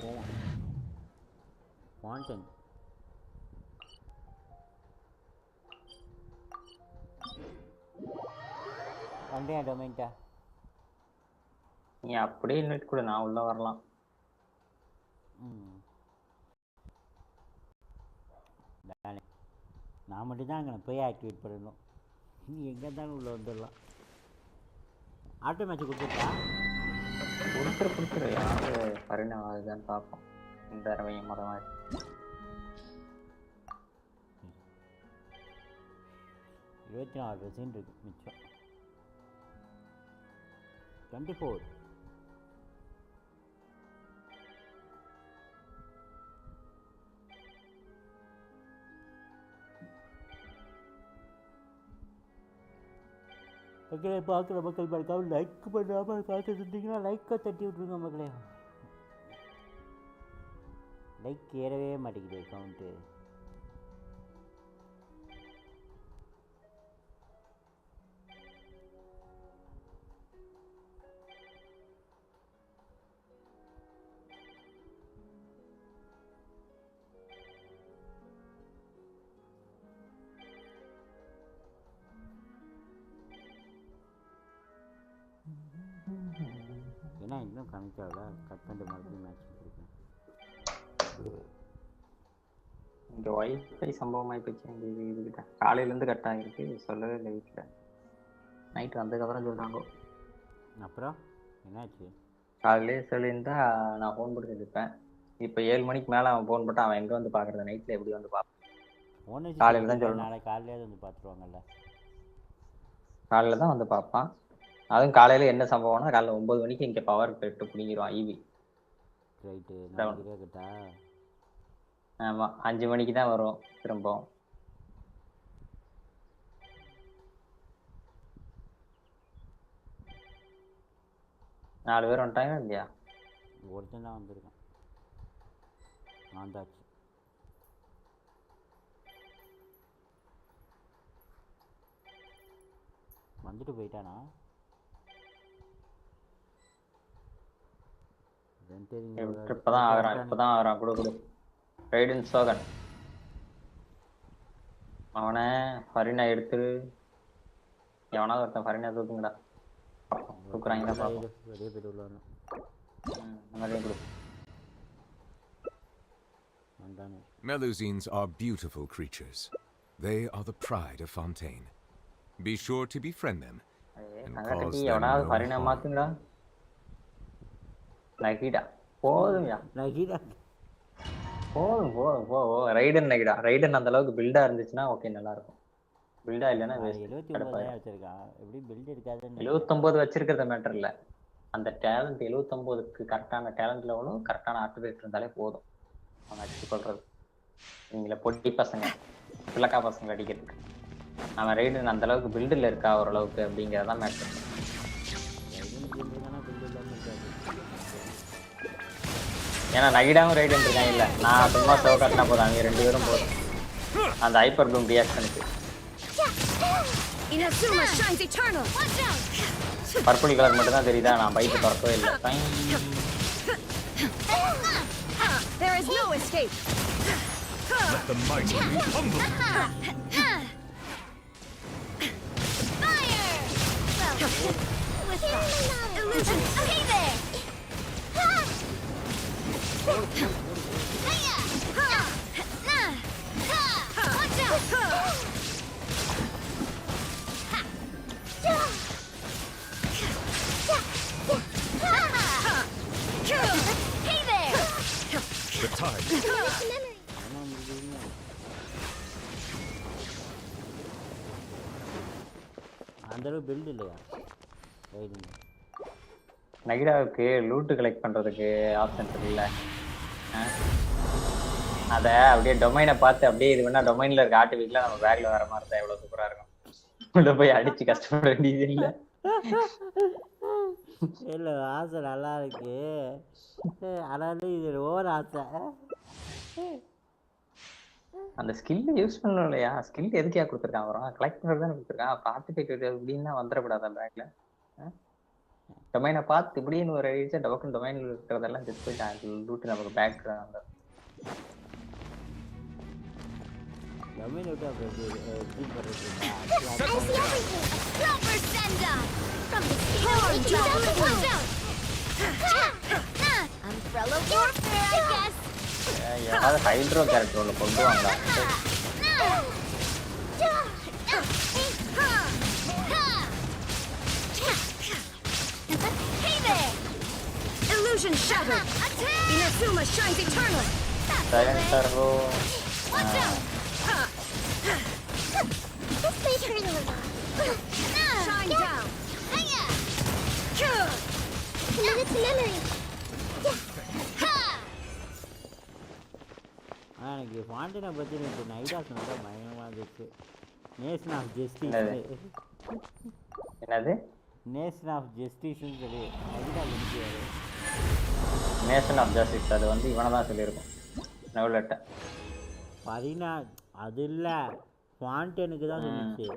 போவோம் ஃபாண்டன். வண்டியா டொமைன்ட்டா நீ அப்படியே நின்னுட்டு கூட நான் உள்ள வரலாம். நான் மட்டும் தான் அங்கே போய் ஆக்டிவேட் பண்ணணும். நீ எங்கே இருந்தாலும் உள்ளே வந்துடலாம். ஆட்டோ மேட்ச் கொடுத்துருக்கா? கொடுத்துரு யாரு பரிணாமம் ஆகுதுன்னு பார்ப்போம். இந்த தடவை முறை மாதிரி 24% இருக்கு மிச்சம். 24 மக்களே. பார்க்குற மக்கள் பார்க்காம லைக் பண்ணாமல் பார்த்துட்டு இருந்தீங்கன்னா லைக்கை தட்டி விட்ருங்க மக்களே. லைக் ஏறவே மாட்டேங்குது அக்கௌண்ட்டு. ஏன்னா இன்னும் கனெக்ட் ஆகல. கட் பண்ணிட்டு மறுபடியும் மேட்ச் கொடுப்பேன். இந்த வைஃபை சம்பவமாகி போச்சு. எங்கள் இதுக்கிட்ட காலையிலேருந்து கட் ஆகிருக்கு. சொல்லவே இல்லை வீட்டில். நைட்டு வந்ததுக்கப்புறம் சொல்கிறாங்க. அப்புறம் என்னாச்சு? காலையிலே சொல்லியிருந்தா நான் ஃபோன் போட்டு செஞ்சுப்பேன். இப்போ 7 மணிக்கு மேலே அவன் ஃபோன் போட்டு அவன் எங்கே வந்து பார்க்குறது? நைட்டில் எப்படி வந்து பார்ப்பான்? காலையில் தான் சொல்லணும். நாளைக்கு காலையிலே வந்து பார்த்துருவாங்கல்ல. காலையில் தான் வந்து பார்ப்பான். அதுவும் காலையில் என்ன சம்பவம்னா காலையில் 9 மணிக்கு இங்கே பவர் கட்டு பிடிங்கிடுவான் ஈவி. ரைட்டு. கிட்டா ஆமாம் 5 மணிக்கு தான் வரும் திரும்ப. நாலு பேர் வந்துட்டாங்க இல்லையா? ஒருத்தன் தான் வந்திருக்கான். வந்தாச்சு. வந்துட்டு போயிட்டானா? இப்பதான் ஆகிறான். கொடு ரைடன் சோகன். அவனை ஃபரினா எடுத்துரு. எவனாவது ஒருத்தன் ஃபரினா தூக்குங்கடா. தூக்குறாங்க பார்ப்போம். வெளியே போயிட்டு உள்ளானு Melusines are beautiful creatures. They are the pride of Fontaine. Be sure to befriend them and cause them எவனாவது no ஃபரினா harm. மாத்துங்கடா. நகிடா போதும்யா. நகிடா போதும் ரைடன் நகிடா. ரைடன் அந்த அளவுக்கு பில்டா இருந்துச்சுன்னா ஓகே நல்லா இருக்கும். பில்டா இல்லைன்னா வேஸ்ட். 79 வச்சிருக்கான், எப்படி பில்ட் இருக்காதுன்னு 79 வச்சிருக்கிறத மேட்டர் இல்லை, அந்த டேலண்ட் 79க்கு கரெக்டான டேலண்ட் லெவலும் கரெக்டான ஆர்டிஃபேக்ட் இருந்தாலே போதும் அவன் அடிச்சு கொள்றது. நீங்கள பொட்டி பசங்க பிள்ளக்கா பசங்க அடிக்கிறதுக்கு அவன் ரைடு அந்த அளவுக்கு பில்டில் இருக்கா ஓரளவுக்கு அப்படிங்கிறதான் மேட்டர். ஏன்னா நகிடாவும் ரைடு இருக்காங்க இல்லை, நான் சும்மா சோ கட்டினா போதும், அவங்க 2 பேரும் போதும் அந்த ஹைப்பர் ப்ளூம் ரியாக்ஷனுக்கு. பர்பிள் கலர் மட்டும் தான் தெரியுதா, நான் பைக்கு திறக்கவே இல்லை. There is no escape. Let the mighty be humble. Fire! With illusion. Okay there. Watch out. Hey there. The tide. அந்த அளவு பில்ட் இல்லையா ரைடிங்? நகிடாவுக்கு லூட்டு கலெக்ட் பண்றதுக்கு ஆப்ஷன் இருக்குல்ல, அத அப்படியே டொமைனை பார்த்து அப்படியே இது பண்ணா டொமைன்ல இருக்க ஆர்டிஃபிக்லாம் நம்ம பேக்ல வர மாதிரி தான் எவ்வளவு சூப்பரா இருக்கும். உள்ள போய் அடிச்சு கஷ்டப்பட வேண்டியது இல்லை. இல்ல ஆசை நல்லா இருக்கு, ஆனாலும் இது ஓவர் ஆசை. அந்த ஸ்கில் யூஸ் பண்ணணும் இல்லையா, ஸ்கில் எதுக்கே கொடுத்துருக்கான், அப்புறம் கலெக்ட் பண்ணுறது தானே கொடுத்துருக்கான். ஆர்டிஃபிக்ட் அப்படின்னா வந்துடக்கூடாது பேக்ல. டொமைனை பார்த்து இப்படின்னு ஒரு ஐடியா டபக்குன்னு டொமைனில் இருக்கிறதெல்லாம் ஜஸ்ட் போயிட்டு லூட்டு நமக்கு பேக் அந்த டொமைன் விட்டு அப்புறம் எப்படி பண்ணுறது? யாராவது ஹைட்ரோ கேரக்டர் ஒன்று கொண்டு வாங்க. Illusion shattered. Inazuma shines eternal. Sirvo. This may turn a little. Shine down. Minutes memory. எனக்கு ஃபாண்டினை பற்றி எனக்கு ஐடியா சொன்னா பயங்கரமாக இருந்துச்சு. Nation of justice. என்னது நேஷன் ஆஃப் ஜஸ்டிஸ்ன்னு சொல்லி ஐடியா முடிச்சாரு. நேஷன் ஆஃப் ஜஸ்டிஸ் அது வந்து இவனை தான் சொல்லியிருக்கோம் நவுலட்ட. அது இல்லை, ஃபாண்டனுக்கு தான் சொல்லிச்சு.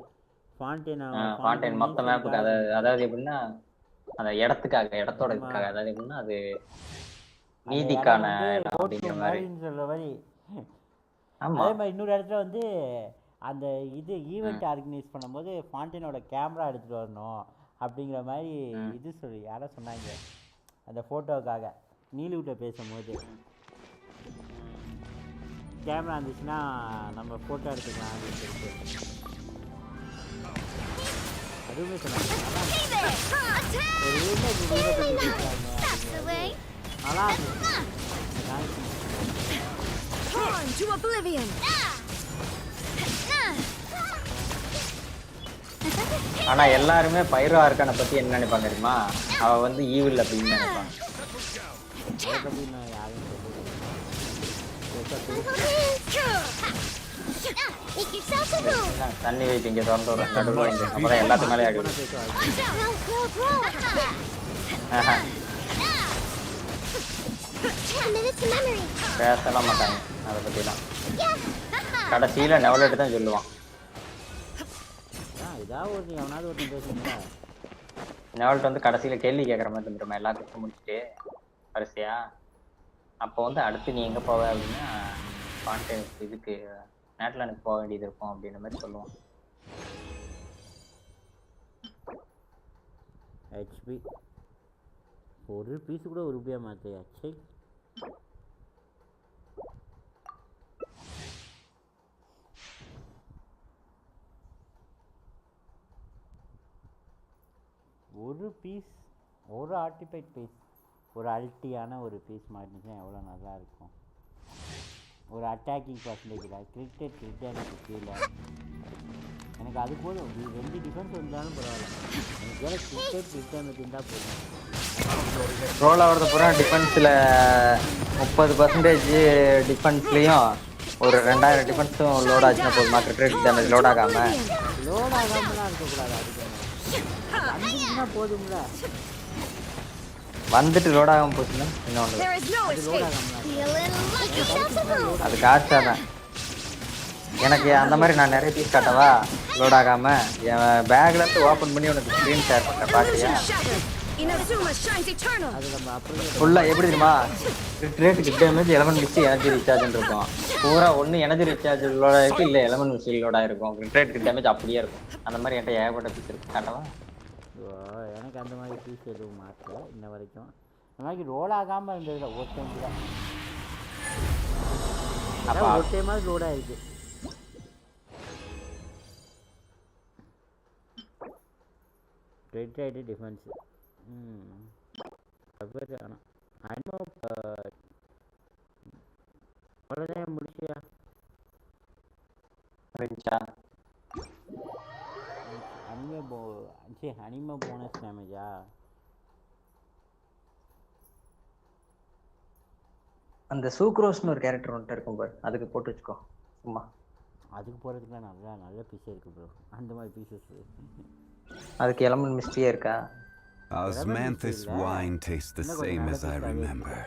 ஃபாண்டைன் மொத்த மேப்புக்கு அதாவது எப்படின்னா அந்த இடத்தோட இதுக்காக, அதாவது எப்படின்னா அது நீதிக்கான அப்படிங்கிற மாதிரி சொல்ற மாதிரி. ஆமா, அதே மாதிரி இன்னொரு இடத்துல வந்து அந்த இது ஈவெண்ட் ஆர்கனைஸ் பண்ணும்போது ஃபாண்டனோட கேமரா எடுத்துகிட்டு வரணும் அப்படிங்கிற மாதிரி இது சொல்லி யாரோ சொன்னாங்க அந்த ஃபோட்டோவுக்காக. நீலிவிட்ட பேசும்போது கேமரா இருந்துச்சுன்னா நம்ம ஃபோட்டோ எடுத்துக்கலாம் அப்படின்னு சொல்லிட்டு அதுவுமே சொன்னாங்க. நல்லா ஆனா எல்லாருமே பைரோ ஆர்கானை பத்தி என்ன நினைப்பாங்க தெரியுமா, அவ வந்து ஈவில் அப்படின்னு நினைப்பாங்க. தண்ணி வைத்து இங்க திறந்து விடுறேன் நடுவில் இங்க, அப்பதான் எல்லாத்து மேலே ஆடி பேசலாம் மாட்டாங்க அதை பத்திலாம். கடைசியில நெவலட்டு தான் சொல்லுவான். நெவல்ட் வந்து கடைசியில கேள்வி கேட்குற மாதிரி இருந்துருமா எல்லாத்துக்கும் முடிச்சுட்டு வரிசையா. அப்போ வந்து அடுத்து நீ எங்க போவ அப்படின்னா கான்டென்ட் இதுக்கு நேட்லாண்டுக்கு போக வேண்டியது இருக்கும் அப்படின்ற மாதிரி சொல்லுவான். ஹெச்பி ஒரு பீஸ் கூட ரூபாய் மாத்தையா? சே, ஒரு பீஸ், ஒரு ஆர்டிஃபைட் பீஸ், ஒரு அல்ட்டியான ஒரு பீஸ் மாட்டினுச்சுன்னா எவ்வளோ நல்லா இருக்கும். ஒரு அட்டாக்கிங் பர்சன்டேஜில் கிரிக்கெட் எனக்கு கீழே எனக்கு எனக்கு அது போதும். நீ 2 டிஃபென்ஸ் வந்தாலும் பரவாயில்ல. எனக்கு வேற கிரிக்கெட் குவிக் டேமேஜ் இருந்தால் போதும். ரோல் ஆகிறது பூரா டிஃபென்ஸில் 30% டிஃபென்ஸ்லேயும் ஒரு 2000 டிஃபென்ஸும் லோட் ஆச்சுன்னா போதுமா? கிரிக்கெட் டேமேஜ் லோட் ஆகாமல் இருக்கக்கூடாது. அதுக்கு வந்துச்சுன்னா போதும்ல. வந்துட்டு லோட் ஆகாமல் போச்சுன்னா என்ன ஒன்று அது காய்ச்சாதான். எனக்கு அந்த மாதிரி நான் நிறைய பீஸ் காட்டவா லோட் ஆகாமல் என் பேக்லேருந்து ஓப்பன் பண்ணி உனக்கு ஸ்க்ரீன் ஷேர் பண்ணுறேன் பார்த்தியா? ஃபுல்லாக எப்படி தெரியுமா? ரேட்டுக்கு டேமேஜ் 11 மிஸ்டி எனர்ஜி ரீசார்ஜ்னு இருக்கும். பூரா ஒன்று எனர்ஜி ரீசார்ஜ் லோட இருக்குது, இல்லை 11 மிஸ்டி லோடாக இருக்கும். ரேட்டுக்கு டேமேஜ் அப்படியே இருக்கும். அந்த மாதிரி என்கிட்ட ஏகப்பட்ட பீஸ் இருக்கு காட்டவா? எனக்கு அந்த மாதிரி பீஸ் எதுவும் மாற்றல இன்ன வரைக்கும். இந்த மாதிரி ரோல் ஆகாமல் இருந்ததில்ல ஒரு டைம் கூட. அப்போ ஒரு டைமாவது லோட் ஆயிருக்கு. ரெட் ஆகிட்டு டிஃபென்ஸு ஆனால் அனிமோ அவ்வளோதான் முடிச்சியா? அனிமோ போனஸ் டேமேஜா? அந்த சூக்ரோஸ்னு ஒரு கேரக்டர் வந்துட்டு இருக்கும் பாரு, அதுக்கு போட்டு வச்சுக்கோ சும்மா. அதுக்கு போகிறதுக்குலாம் நல்ல பீஸே இருக்குது ப்ரோ. அந்த மாதிரி பீசஸ் அதுக்கு 11 மிஸ்டியே இருக்கா? Osmanthus wine tastes the same as I remember.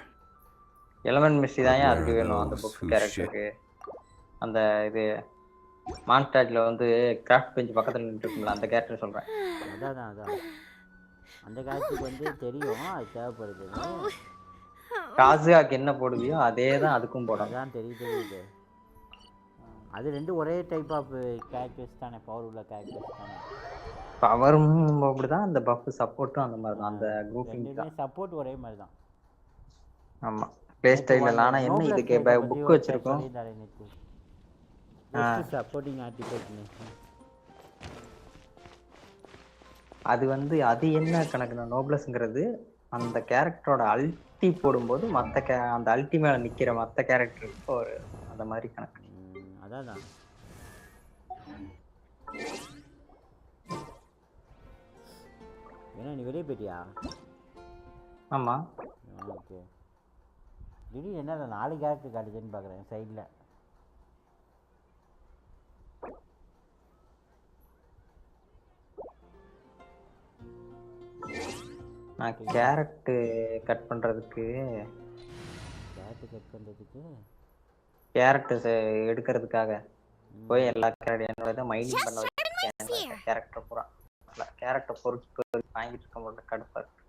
11 மிஸ்டி தான் அதுக்கு வேணும். அந்த புக் கேரக்டருக்கு அந்த இது மான்ஸ்டாஜ்ல வந்து கிராஃப்ட் பெஞ்ச் பக்கத்தில் நின்றுருக்கும்ல, அந்த கேரக்டர் சொல்கிறேன். அதான் அந்த கேரக்டருக்கு வந்து தெரியும் அது தேவைப்படுது. காசுகாக்கு என்ன போடுவியோ அதே தான் அதுக்கும் போடும். அதான் தெரியுது. அது ரெண்டும் ஒரே டைப் ஆஃப் கேரக்டர்ஸ் தானே, பவர் உள்ள கேரக்டர்ஸ் தானே. பவரும் அப்படிதான், அந்த பஃப் சப்போர்ட்டும் அந்த மாதிரி தான். அந்த குரூப்பிங் தான், சப்போர்ட் ஒரே மாதிரி தான். ஆமா ப்ளே ஸ்டைல்ல. ஆனா என்ன இதுக்கு புக் வச்சிருக்கோம் சப்போர்ட்டிங் ஆர்டிஃபேக்ட். அது வந்து அது என்ன கணக்குனா நோப்லஸ்ங்கிறது அந்த கேரக்டரோட அல்டி போடும்போது மற்ற அந்த அல்டி மேல நிக்கிற மற்ற கேரக்டருக்கு ஒரு அந்த மாதிரி கணக்கு. அதான் ஏன்னா நீ வெளியே போயிட்டியா? ஆமா. ஓகே. திடீர்னு என்ன 4 கேரக்டர் காட்டுதுன்னு பார்க்குறேன் சைடில். நான் கேரட் கட் பண்ணுறதுக்கு கேரட் எடுக்கிறதுக்காக போய் எல்லா கேரட் என்னோட மைனிங் பண்ண வச்சிருக்கேன். கேரக்டர் பூரா கேரக்டர் பொருட்கள் வாங்கிட்டு இருக்க போது கடுப்பா இருக்கு.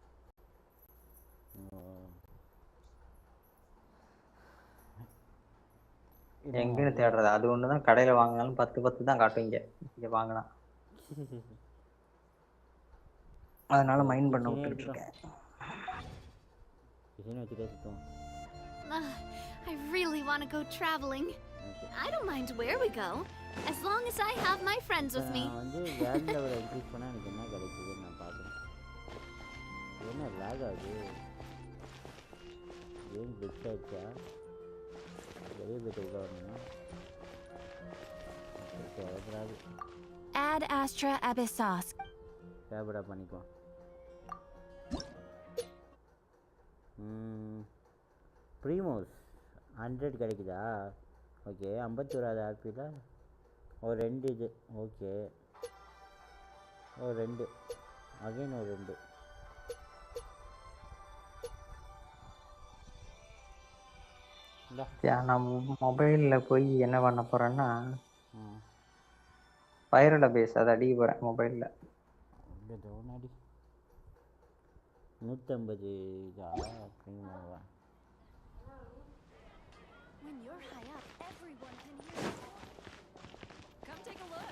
எங்கன்னு தேடுறது? அது ஒண்ணுதான் கடையில வாங்கினாலும் 10 தான் காட்டுவீங்க. இங்க வாங்கினா அதனால மைண்ட் பண்ண விட்டுட்டு இருக்கேன். I really want to go traveling. I don't mind where we go as long as I have my friends with me. வந்து வேர்ல்ட் லெவல் இன்க்ரீஸ் பண்ணா எனக்கு என்ன கிடைக்குதுன்னு நான் பார்க்கறேன். என்ன லாக் ஆகுது? ஏன் கிளிச் ஆச்சா? வெளியே போயிட்டு உள்ள வரணுமா? Add Astra Abyssos. சேபடா பண்ணிக்கோ. ப்ரீமோஸ் 100 கிடைக்குதா? ஓகே. 51 ஆர்பியில் ஒரு 2 இது. ஓகே ஒரு 2 அகைன் ஒரு 2. நான் மொபைலில் போய் என்ன பண்ண போகிறேன்னா பைரட பேஸ் அதை அடிக்க போகிறேன் மொபைலில். 150 இதா ப்ரீமோவா? When you're high up, everyone can hear you. Come take a look.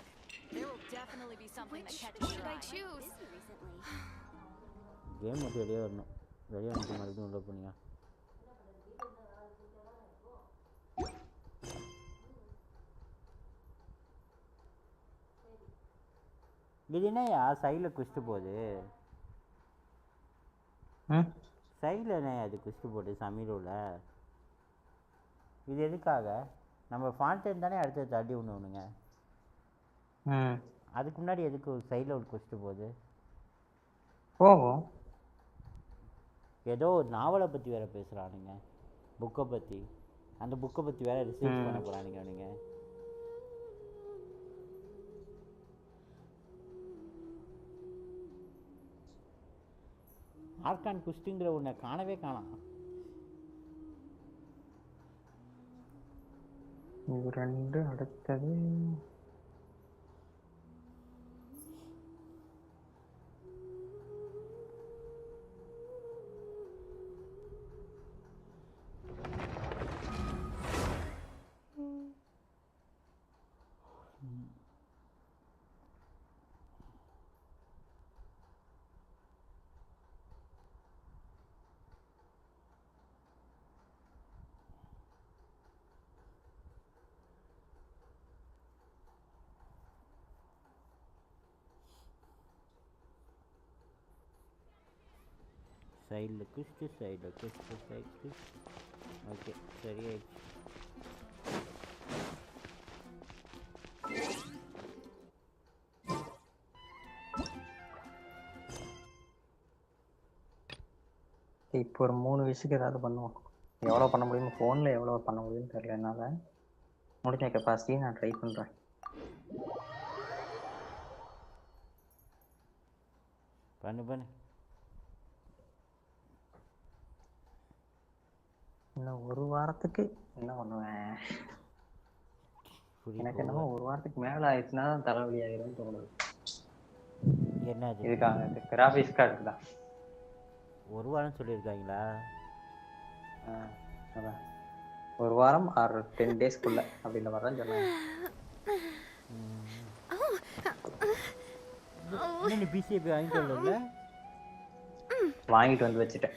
There will definitely be something that catches your eye. I choose recently. Game மட்டும் வெளியே வரணும். வெளியே வந்து மறுபடியும் உள்ள போனியா? இது என்னையா சைடில் குஸ்ட்டு போகுது? சைடில் என்னையா அது குஸ்ட்டு போட்டு சமீரோவில்? இது எதுக்காக? நம்ம ஃபாண்டெயின் தானே அடுத்து தள்ளி ஒன்றுங்க. அதுக்கு முன்னாடி எதுக்கு ஒரு சைடில் ஒரு கொஸ்டின் போகுது போகும். ஏதோ ஒரு நாவலை பற்றி வேறு பேசுகிறானுங்க, புக்கை பற்றி. அந்த புக்கை பற்றி வேறு ரிசர்ச் பண்ண போகிறானுங்க அவனுங்க. ஆர்கான் குஸ்டிங்கிற ஒன்றை காணவே காணாம். இது 2 அடுத்தது சைடில் குஸ்ட் சைடில் குஸ்ட் சைட் குஸ்ட். ஓகே சரியாயிடுச்சு. இப்போ ஒரு 3 விஷயத்துக்கு ஏதாவது பண்ணுவோம். எவ்வளோ பண்ண முடியுமோ ஃபோனில் எவ்வளோ பண்ண முடியும்னு தெரியல. என்னால் முடிஞ்ச கெப்பாசிட்டி நான் ட்ரை பண்ணுறேன். பண்ணு இன்னும் ஒரு வாரத்துக்கு என்ன பண்ணுவேன்? எனக்கு என்னமோ ஒரு வாரத்துக்கு மேலே ஆயிடுச்சுன்னா தான் தலைவலி ஆகிரும்னு தோணுது. என்ன இதுக்காக கிராஃபிக்ஸ் கார்டு தான் ஒரு வாரம் சொல்லியிருக்காங்களா? அதான் ஒரு வாரம் ஆர் 10 டேஸ்க்குள்ள அப்படின்ற மாதிரி தான் சொன்னாங்க. நீ பிசிஏ போய் வாங்கிட்டு வரல? வாங்கிட்டு வந்து வச்சுட்டேன்.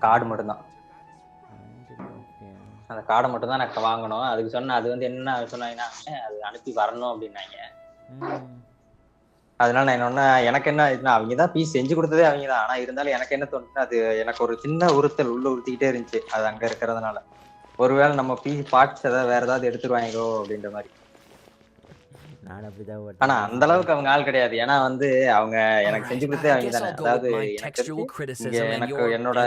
கார்டு மட்டும்தான், அந்த கார்டை மட்டும் தான் எனக்கு வாங்கணும். அதுக்கு சொன்னேன். அது வந்து என்ன சொன்னாங்கன்னா அது அனுப்பி வரணும் அப்படின்னாங்க. அதனால நான் என்ன எனக்கு என்ன ஆயிடுச்சுன்னா, அவங்க தான் பீஸ் செஞ்சு கொடுத்ததே அவங்க தான். ஆனா இருந்தாலும் எனக்கு என்ன தோணுச்சுன்னா, அது எனக்கு ஒரு சின்ன உறுத்தல் உள்ள உறுத்திக்கிட்டே இருந்துச்சு. அது அங்க இருக்கிறதுனால ஒருவேளை நம்ம பீஸ் பார்ட்ஸ் ஏதாவது வேற ஏதாவது எடுத்துருவாங்களோ அப்படின்ற மாதிரி. ஆனா அந்த அளவுக்கு அவங்க ஆள் கிடையாது. ஏன்னா வந்து அவங்க எனக்கு செஞ்சு கொடுத்தே அவங்க தானே. அதாவது எனக்கு என்னோட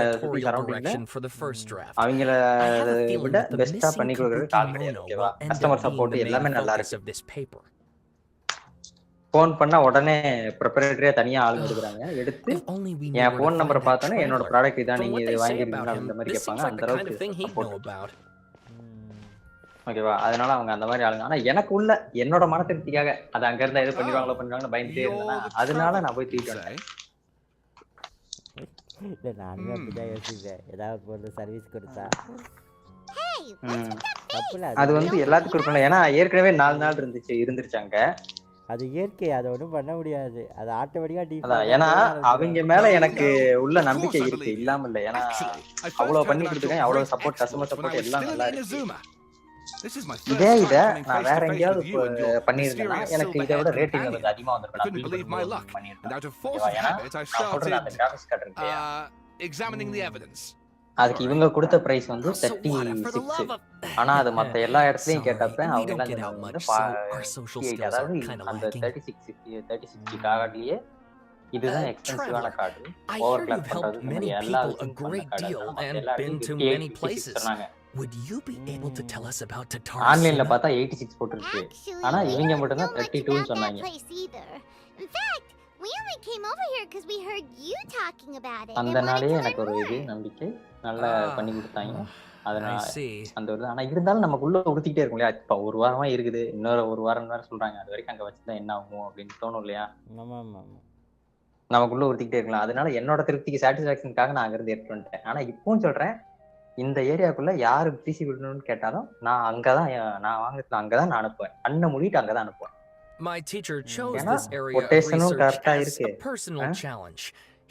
அவங்கள விட பெஸ்டா பண்ணி கொடுக்கறதுக்கு ஆள் கிடையாது. ஓகேவா? கஸ்டமர் சப்போர்ட் எல்லாமே நல்லா இருக்கு. போன் பண்ணா உடனே ப்ரிப்பரேட்டரியா தனியா ஆள் எடுக்கிறாங்க. எடுத்து என் போன் நம்பரை பார்த்தோன்னே என்னோட ப்ராடக்ட் இதான், நீங்க இது வாங்கிருக்கீங்களா அந்த மாதிரி கேட்பாங்க. அந்த அளவுக்கு ஓகேவா? அதனால அவங்க அந்த மாதிரி ஆளுங்க. ஆனா எனக்கு உள்ள என்னோட மன திருப்திக்காக அது அங்க இருந்தா எது பண்ணிடுவாங்கன்னு பயந்துட்டே இருந்தேன்னா, அதனால நான் போய் தூக்கிட்டு வந்தேன். நானுமே அப்படிதான் யோசிப்பேன். ஏதாவது பொருள் சர்வீஸ் கொடுத்தா அது வந்து எல்லாத்துக்கும் இருக்கணும். ஏன்னா ஏற்கனவே 4 நாள் இருந்துருச்சு அங்க. அது இயற்கை, அதை ஒன்றும் பண்ண முடியாது. அது ஆட்டோமேட்டிக்கா அதான். ஏன்னா அவங்க மேல எனக்கு உள்ள நம்பிக்கை இருக்கு, இல்லாம இல்ல. ஏன்னா அவ்வளவு பண்ணி கொடுத்துருக்கேன், அவ்வளவு சப்போர்ட், கஸ்டமர் சப்போர்ட் எல்லாம் நல்லா இருக்கு. இதை நான் வேற எங்கேயாவது பண்ணியிருந்தேன்னா எனக்கு இதை விட ரேட்டிங் கொஞ்சம் அதிகமா வந்திருக்கும். அதுக்கு இவங்க கொடுத்த பிரைஸ் வந்து 36. ஆனா அது மத்த எல்லா இடத்துலயும் கேட்டப்ப அவங்க அதாவது அந்த 36 கார்டுலயே இதுதான் எக்ஸ்பென்சிவான கார்டு. ஓவர் கிளாக் பண்றது எல்லா சொன்னாங்க. Would you be able to tell us about Tatar? ஆன்லைன்ல பார்த்தா 86 போட்டுருக்கு. ஆனா இவங்க மட்டும் தான் 32 ன்னு சொன்னாங்க. In fact, we only came over here because we heard you talking about it. அந்த நாளே எனக்கு ஒரு இது நம்பிக்கை நல்லா பண்ணி கொடுத்தாங்க. அதனால அந்த ஒரு ஆனா இருந்தாலும் நமக்குள்ள உறுத்திக்கிட்டே இருக்கும் இல்லையா? இப்ப ஒரு வாரமா இருக்குது, இன்னொரு ஒரு வாரம் வேற சொல்றாங்க. அது வரைக்கும் அங்க வச்சுதான் என்ன ஆகும் அப்படின்னு தோணும் இல்லையா? நமக்குள்ள உறுத்திக்கிட்டே இருக்கலாம். அதனால என்னோட திருப்திக்கு சாட்டிஸ்பாக்சனுக்காக நான் அங்க இருந்து எடுத்துட்டு வந்துட்டேன். ஆனா இப்பவும் சொல்றேன், இந்த ஏரியாக்குள்ள யாரு பிசி விடணும்னு கேட்டாலும் நான் அங்கதான், நான் வாங்குறது அங்கதான் நான் அனுப்புவேன். அண்ணன் மூடிட்டு அங்கதான் அனுப்புவேன். My teacher chose this area of research as a personal challenge.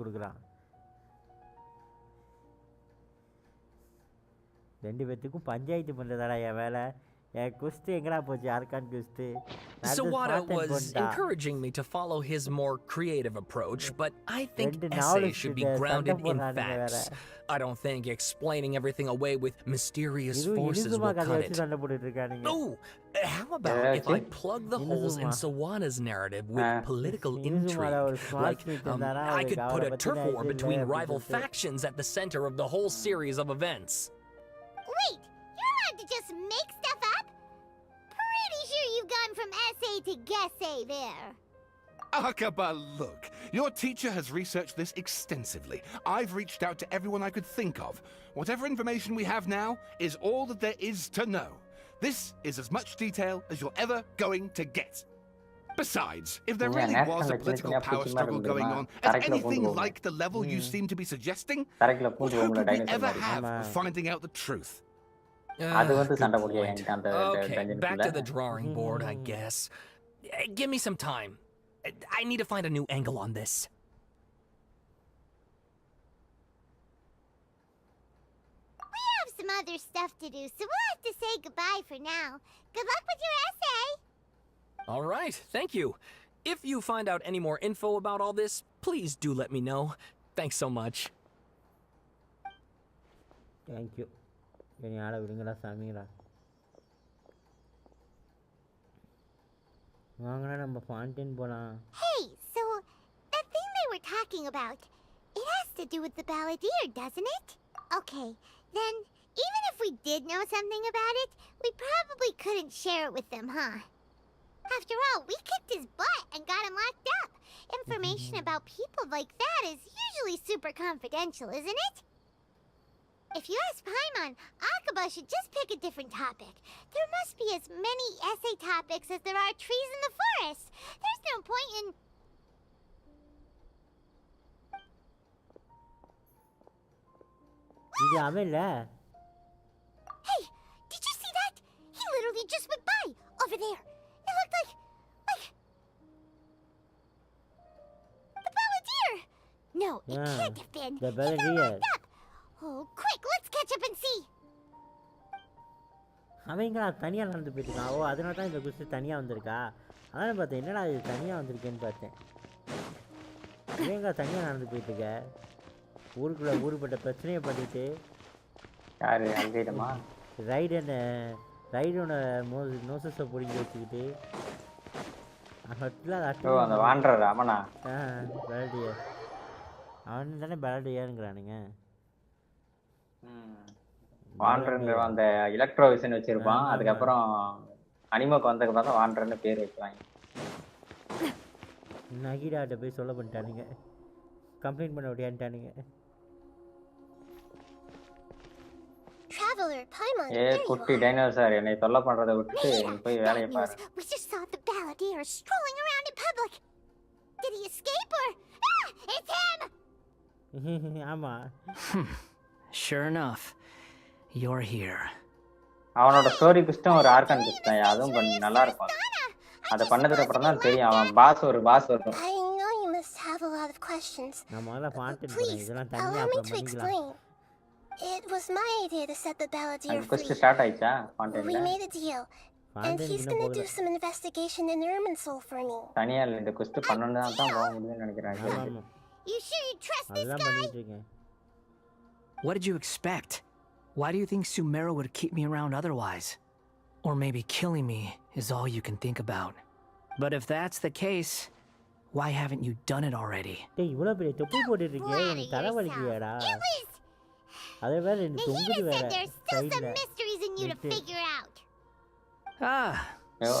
கொடுக்குறான். 2 பேத்துக்கும் பஞ்சாயத்து பண்ணுறதாடா என் வேலை. என் குஸ்ட் எங்கடா போச்சு argon குஸ்ட் Sawada was encouraging me to follow his more creative approach, but I think essays should be grounded in facts. I don't think explaining everything away with mysterious forces will cut it. Oh, how about if I plug the holes in Sawada's narrative with political intrigue? Like, I could put a turf war between rival factions at the center of the whole series of events. Wait, you're allowed to just make stuff up? Pretty sure you've gone from essay to guessay there. Akaba, look. Your teacher has researched this extensively. I've reached out to everyone I could think of. Whatever information we have now is all that there is to know. This is as much detail as you're ever going to get. Besides, if there really was a political power struggle going on at anything like the level you seem to be suggesting, what hope would we ever have of finding out the truth? Good point. Okay, back to the drawing board, I guess. Give me some time. I need to find a new angle on this. We have some other stuff to do, so we'll have to say goodbye for now. Good luck with your essay! All right, thank you. If you find out any more info about all this, please do let me know. Thanks so much. Thank you. என்னை ஆட விடுங்கடா சாமிங்களா வாங்கடா நம்ம fountain போலாம். Hey, so that thing they were talking about, it has to do with the balladeer, doesn't it? Okay, then even if we did know something about it, we probably couldn't share it with them, huh? After all, we kicked his butt and got him locked up. Information about people like that is usually super confidential, isn't it? If you ask Paimon, Akaba should just pick a different topic. There must be as many essay topics as there are trees in the forest. There's no point in... இது அவன்ல. Hey, did you see that? He literally just went by, over there. It looked like... the balladeer! No, it can't have been. The He got balladeer. locked up. Oh, quick, let's catch up and see. அவங்களா தனியாக நடந்து போயிட்டுருக்கான். ஓ அதனால தான் இந்த குஸ்ட் தனியாக வந்திருக்கா. அதான் பார்த்தேன் என்னடா இது தனியாக வந்திருக்கேன்னு பார்த்தேன். இவங்க தனியாக நடந்து போயிட்டுருக்க ஊருக்குள்ளே ஊருப்பட்ட பிரச்சனையை பண்ணிட்டு யாரு அல்கைடமா ரைடோட நோசஸை பிடிங்கி வச்சுக்கிட்டு அந்த வாண்டர் அவனா பேலடியர் அவன் தானே பேலடியருங்கிறானுங்க. வாண்டர்ன்ற அந்த எலக்ட்ரோவிஷன் வச்சிருப்பான். அதுக்கப்புறம் அனிமோக்கு வந்ததுக்கு பார்த்தா வாண்டர்னு பேர் வைக்கிறாங்க. நகிடாட்ட போய் சொல்ல பண்ணிட்டானுங்க. கம்ப்ளைண்ட் பண்ண முடியான்ட்டானுங்க. Traveler, Paimon, ஏ குட்டி டைனோசர் என்னை தொல்லை பண்றதை விட்டுட்டு நீ போய் வேலையை பாரு. We just saw the balladeer strolling around in public. Did he escape or... Ah, it's him! ஆமா. Sure enough, you're here. அவனோட ஸ்டோரி குஸ்டும் ஒரு ஆர்கான் குஸ்ட் தான். அதுவும் நல்லா இருக்கும். அதை பண்ணதுக்கு அப்புறம் தான் தெரியும் அவன் பாஸ் வரும். I know you must have a lot of questions. நான் முதல்ல ஃபவுண்டைன் போறேன். இதெல்லாம் தனியா Allow me அப்புறம் to பண்ணிக்கலாம். explain. It was my idea to set the balladeer அந்த free. குஸ்ட் ஸ்டார்ட் ஆயிச்சா ஃபவுண்டைன்ல? We made a deal. And he's going to do some investigation in Irminsul for me. தனியா இந்த குஸ்ட் பண்ணனும் தான் போக முடியும்னு நினைக்கிறேன். ஆமா. You sure you trust this அதெல்லாம் guy? பண்ணிட்டு இருக்கேன். What did you expect? Why do you think Sumeru would keep me around otherwise? Or maybe killing me is all you can think about. But if that's the case, why haven't you done it already? டேய் இவ்வளவு பெரிய தொப்பி போட்டுட்டு இருக்கே எனக்கு தலை வலிக்குதுடா. அதே வேற இந்த தொங்குது வேற. There's still some mysteries in you to figure out. Ah,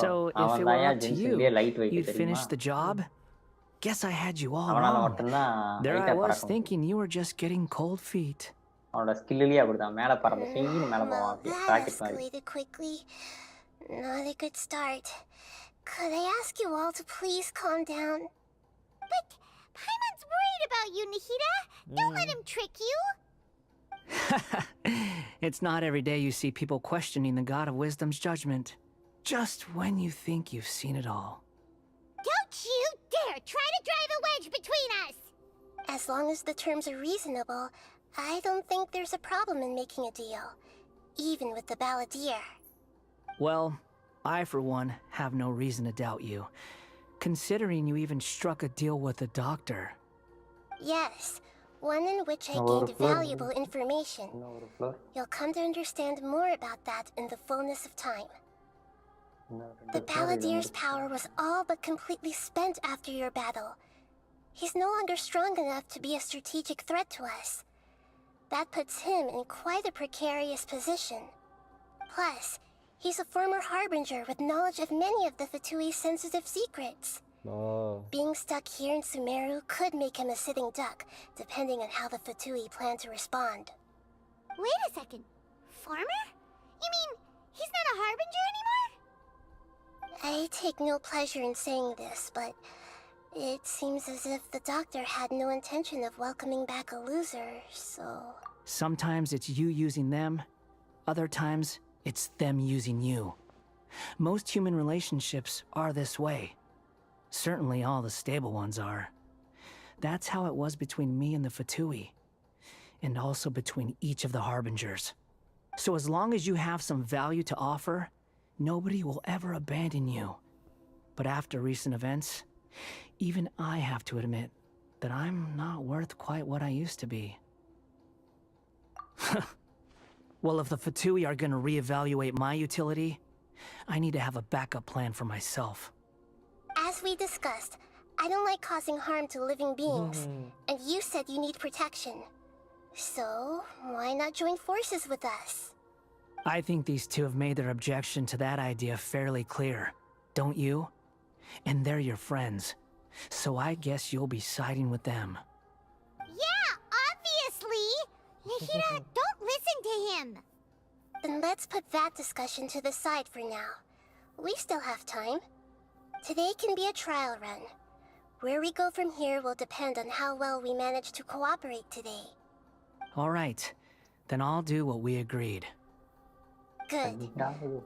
so if it were up to you, you'd finish the job? Guess I had you all wrong. There I was thinking you were just getting cold feet. அவனோட ஸ்கில்லியே அப்படிதான் மேலே பறந்து செய்யு மேலே போவான். That escalated quickly. Not a good start. Could I ask you all to please calm down? But Paimon's worried about you, Nahida. Don't let him trick you. It's not every day you see people questioning the God of Wisdom's judgment. Just when you think you've seen it all. Don't you dare try to drive a wedge between us! As long as the terms are reasonable, I don't think there's a problem in making a deal. Even with the balladeer. Well, I, for one, have no reason to doubt you, considering you even struck a deal with the doctor. Yes, one in which I No, gained floor. valuable information. No, floor. You'll come to understand more about that in the fullness of time. No, The Baladier's power was all but completely spent after your battle. He's no longer strong enough to be a strategic threat to us. That puts him in quite a precarious position. Plus, he's a former Harbinger with knowledge of many of the Fatui's sensitive secrets. Oh. Being stuck here in Sumeru could make him a sitting duck, depending on how the Fatui plan to respond. Wait a second. Farmer? You mean he's not a Harbinger anymore? I take no pleasure in saying this, but it seems as if the doctor had no intention of welcoming back a loser, so... Sometimes it's you using them, other times it's them using you. Most human relationships are this way. Certainly all the stable ones are. That's how it was between me and the Fatui, and also between each of the Harbingers. So as long as you have some value to offer, nobody will ever abandon you. But after recent events, even I have to admit that I'm not worth quite what I used to be. Well, if the Fatui are gonna reevaluate my utility, I need to have a backup plan for myself. As we discussed, I don't like causing harm to living beings, and you said you need protection. So, why not join forces with us? I think these two have made their objection to that idea fairly clear, don't you? And they're your friends, so I guess you'll be siding with them. Yeah, obviously! Nahida, don't listen to him! Then let's put that discussion to the side for now. We still have time. Today can be a trial run. Where we go from here will depend on how well we manage to cooperate today. All right, then I'll do what we agreed. Good.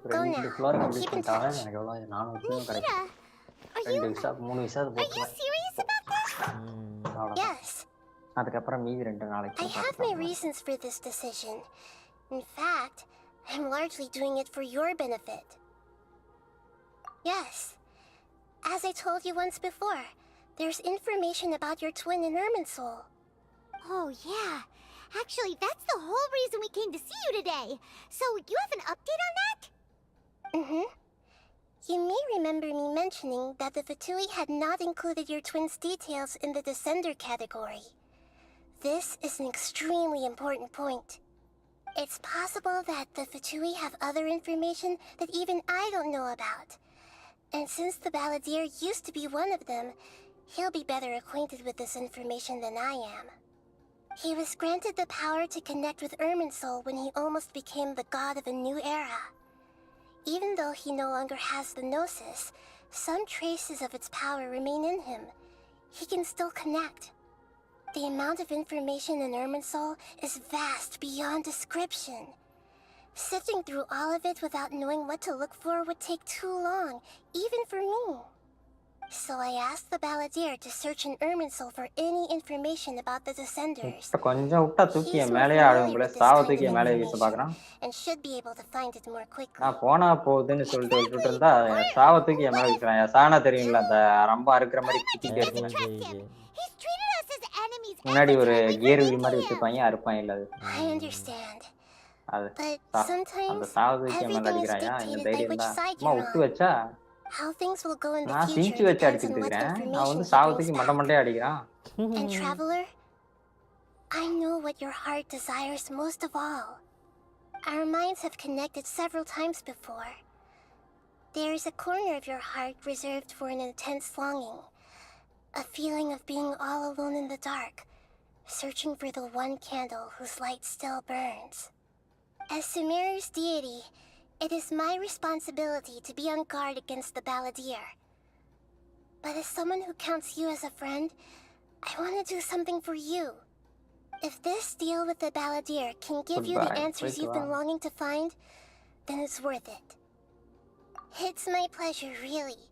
Go now. Keep in touch. Nahida, are you serious about this? Yes. அதுக்கப்புறம் மீதி 2 நாளைக்கு I have my reasons for this decision. In fact, I'm largely doing it for your benefit. Yes. As I told you once before, there's information about your twin in Irminsul. Oh, yeah. Actually, that's the whole reason we came to see you today. So, you have an update on that? Mm-hmm. You may remember me mentioning that the Fatui had not included your twin's details in the Descender category. This is an extremely important point. It's possible that the Fatui have other information that even I don't know about. And since the Baladier used to be one of them, he'll be better acquainted with this information than I am. He was granted the power to connect with Irminsul when he almost became the god of a new era. Even though he no longer has the Gnosis, some traces of its power remain in him. He can still connect. The amount of information in Irminsul is vast beyond description. Sifting through all of it without knowing what to look for would take too long, even for me. So I asked the Baladier to search in Irminsul for any information about the Descenders. கொஞ்சம் விட்டா தூக்கிய மேலே ஆடுங்களே சாவ தூக்கிய மேலே வீச பார்க்கறான். And should be able to find it more quickly. நான் போனா போகுதுன்னு சொல்லிட்டு விட்டுட்டு இருந்தா சாவ தூக்கிய மேலே வீசுறான். சானா தெரியுங்களா அந்த ரொம்ப அறுக்குற மாதிரி கிட்டிட்டே இருப்பான். முன்னாடி ஒரு கியர் வீல் மாதிரி வச்சிருப்பாங்க அறுப்பான் இல்ல அது. I understand. அது But sometimes அந்த சாவ தூக்கிய மேலே அடிக்கிறாயா இந்த தைரியம் தான். அம்மா விட்டு வச்சா how things will go in the நான் future சிஞ்சி வச்சு depends on அடிச்சிட்டு what இருக்கேன். நான் வந்து information சாவ he தூக்கி brings மண்ட back. மண்டையே அடிக்கிறான். And Traveler, I know what your heart desires most of all. Our minds have connected several times before. There is a corner of your heart reserved for an intense longing. A feeling of being all alone in the dark, searching for the one candle whose light still burns. As Sumeru's deity, it is my responsibility to be on guard against the Baladier. But as someone who counts you as a friend, I want to do something for you. If this deal with the Baladier can give you the answers you've been longing to find, then it's worth it. It's my pleasure, really.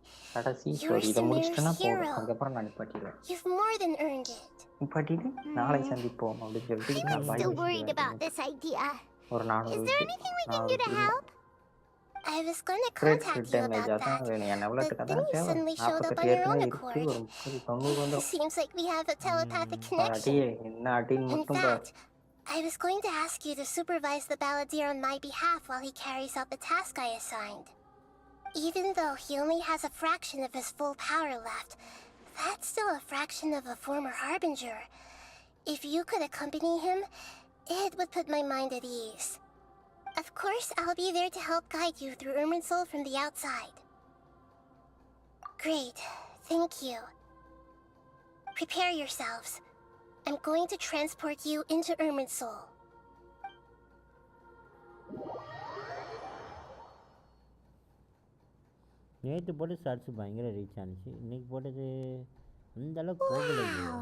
You're Sumeru's hero. You've more than earned it. நாளை சந்திப்போம் அப்படின்னு சொல்லிட்டு I'm still worried about this idea. Is there anything we can do to help? I was going to Great contact you damage about that, வேணும் என்ன but எவ்வளவுக்கு then தான் you தேவை suddenly showed up 48 on your own ஏற்கனவே இருக்கு accord. ஒரு 30 90 வந்துடும் Seems like we have a telepathic அடி connection. என்ன அடின்னு In மட்டும் பாரு fact, I was going to ask you to supervise the balladeer on my behalf while he carries out the task I assigned. Even though he only has a fraction of his full power left, that's still a fraction of a former harbinger. If you could accompany him, it would put my mind at ease. Of course, I'll be there to help guide you through Irminsul from the outside. Great. Thank you. Prepare yourselves. I'm going to transport you into Irminsul. நேற்று போட்டு search பயங்கர reach ஆனிச்சு இன்னைக்கு போட்டது அந்த அளவுக்கு போகலையே Wow.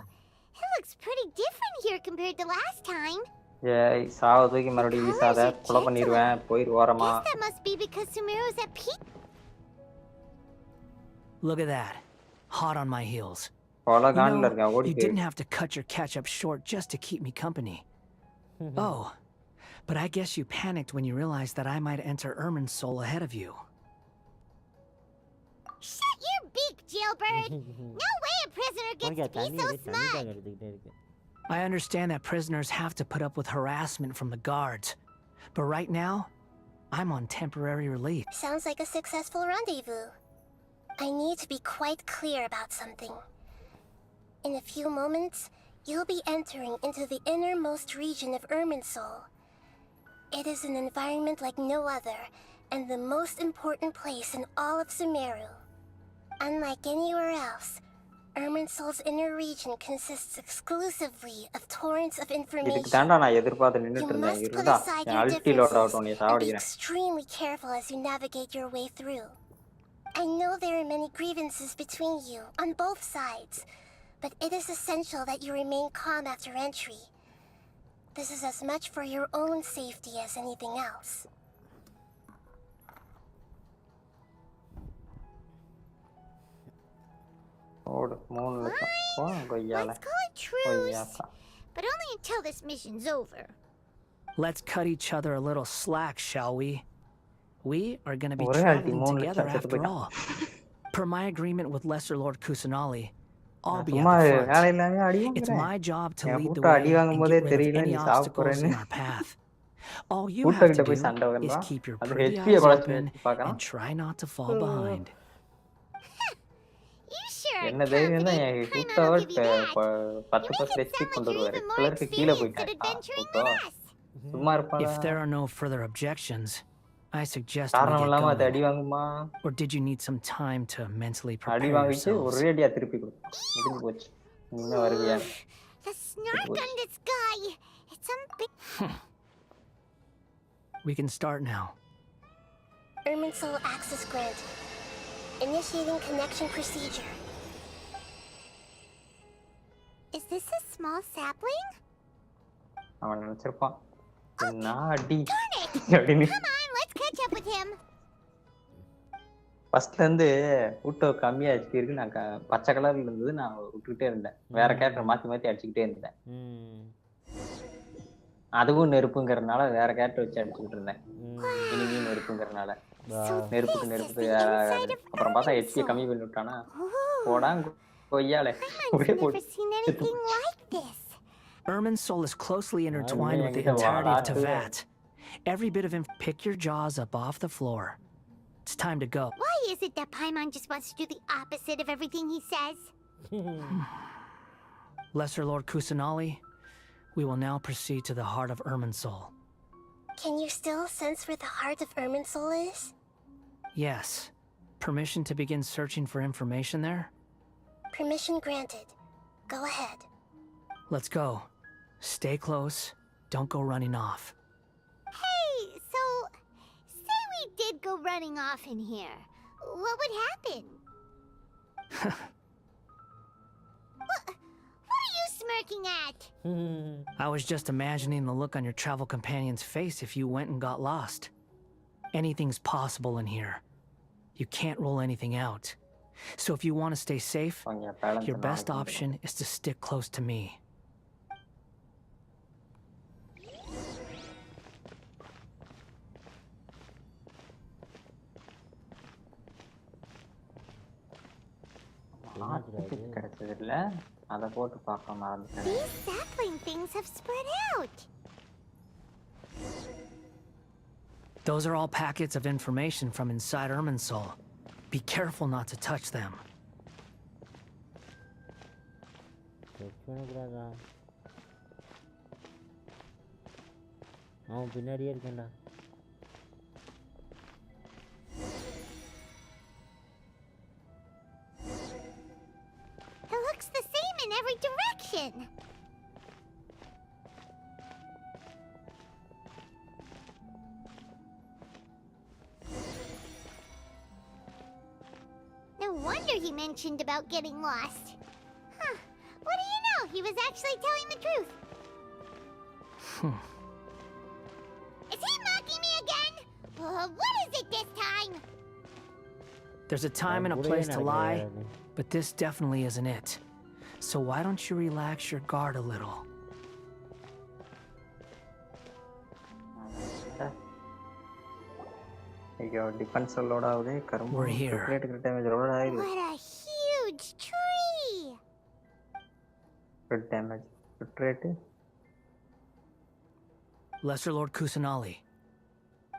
It looks pretty different here compared to last time. ஏய் சாவ தூக்கி மறுபடியும் வீசாத கொலை பண்ணிடுவேன் போயிரு ஓரமா Guess that must be because Sumeru's at peak. Look at that. Hot on my heels. கொலை You காண்டில் know, இருக்கேன் ஓடி you didn't have to cut your catch-up short just to keep me company. Oh, but I guess you panicked when you realized that I might enter Irminsul ahead of you. Shut your beak, jailbird! No way a prisoner gets உனக்கு to be தண்ணி so தண்ணி smart! தான் எடுத்துக்கிட்டே இருக்கு I understand that prisoners have to put up with harassment from the guards. But right now, I'm on temporary release. Sounds like a successful rendezvous. I need to be quite clear about something. In a few moments, you'll be entering into the innermost region of Irminsul. It is an environment like no other, and the most important place in all of Sumeru. Unlike anywhere else, Irminsul's inner region consists exclusively of torrents of இதுக்கு information. தாண்டா நான் எதிர்பார்த்து நின்னுட்டு You இருந்தேன் must put இருந்தா aside என் your ulti load differences ஆகட்டும் நீ and be சாவடிக்கிறேன் extremely careful as you navigate your way through. I know there are many grievances between you on both sides, but it is essential that you remain calm after entry. This is as much for your own safety as anything else. ஓடு 3 லட்சம் போ கொய்யால Let's call it truce, கொய்யாக்கா but only until this mission's over. Let's cut each other a little slack, shall we? We are going to be ஒரே அடி traveling 3 together லட்சம் செத்து after all. போயிட்டான் Per my agreement with Lesser Lord Kusanali, I'll be at சும்மா the front. வேலையில்லாம அடி It's வாங்குறேன் my job to N lead the கூட்ட way அடி வாங்கும் and போதே get rid of தெரியல any நீ சாவ obstacles போறேன்னு in our path. All you கூட்ட have கிட்ட to போய் do சண்டை is வேணுமா keep your அது pretty ஹெச்பியை eyes குறைச்சு open பார்க்கலாம் and try not to fall behind. You sure are என்ன தைரியம் தான் confident. என் Paimon கூட்ட will give you that. 10% You make it HP sound கொண்டு like you're வருவாரு even more கிளருக்கு கீழே experienced at போயிட்டான் adventuring கூட்டோ than us. சும்மா இருப்பாங்க If there are no further objections, I suggest we காரணம் get இல்லாம அது அடி going. வாங்குமா Or did you need some time to mentally அடி prepare வாங்கிட்டு yourselves? ஒரே அடியா திருப்பி கொடுக்கும் முடிஞ்சு போச்சு இன்னும் வருவியா The snark on this guy. It's some big. We can start now. Irminsul access granted. Initiating connection procedure. Is this a small sapling? அவன் நினைச்சிருப்பான் என்ன அடி Darn it! அப்படின்னு Come on, let's catch up with him. ஃபர்ஸ்ட்ல இருந்து ஊட்டோ கம்மியா HP இருக்கு நான் பச்சை கலர்ல இருந்தது நான் விட்டுக்கிட்டே இருந்தேன் வேற கேரக்டர் மாத்தி மாத்தி அடிச்சுக்கிட்டே இருந்தேன் அதுவும் நெருப்புங்கிறதுனால வேற கேரக்டர் வச்சு அடிச்சுக்கிட்டு இருந்தேன் இனிமையும் நெருப்புங்கிறதுனால நெருப்புக்கு நெருப்பு அப்புறம் பார்த்தா ஹெச்பி கம்மி பண்ணி விட்டானா போடா கொய்யாலே ஒரே I've never seen anything like this. Irminsul is closely intertwined with the entirety of Tevat. Every bit of pick your jaws up off the floor. It's time to go. Why is it that Paimon just wants to do the opposite of everything he says? Lesser Lord Kusanali, we will now proceed to the heart of Irminsul. Can you still sense where the heart of Irminsul is? Yes. Permission to begin searching for information there? Permission granted. Go ahead. Let's go. Stay close. Don't go running off. Hey, so say we did go running off in here. What would happen? What are you smirking at? I was just imagining the look on your travel companion's face if you went and got lost. Anything's possible in here. You can't rule anything out. So if you want to stay safe, your best option is to stick close to me. கிடைச்சதில்ல அதை போட்டு பார்க்க மறந்துட்டேன். These sapling things have spread out. Those are all packets of information from inside Irminsul. Be careful not to touch them. அவன் பின்னாடியே இருக்கேன்டா. It looks the same in every direction. No wonder he mentioned about getting lost. Huh. What do you know? He was actually telling the truth. Is he mocking me again? What is it this time? There's a time and a place to lie, but this definitely isn't it. So why don't you relax your guard a little? We're here. What a huge tree! Crit damage. Crit rate. Lesser Lord Kusanali.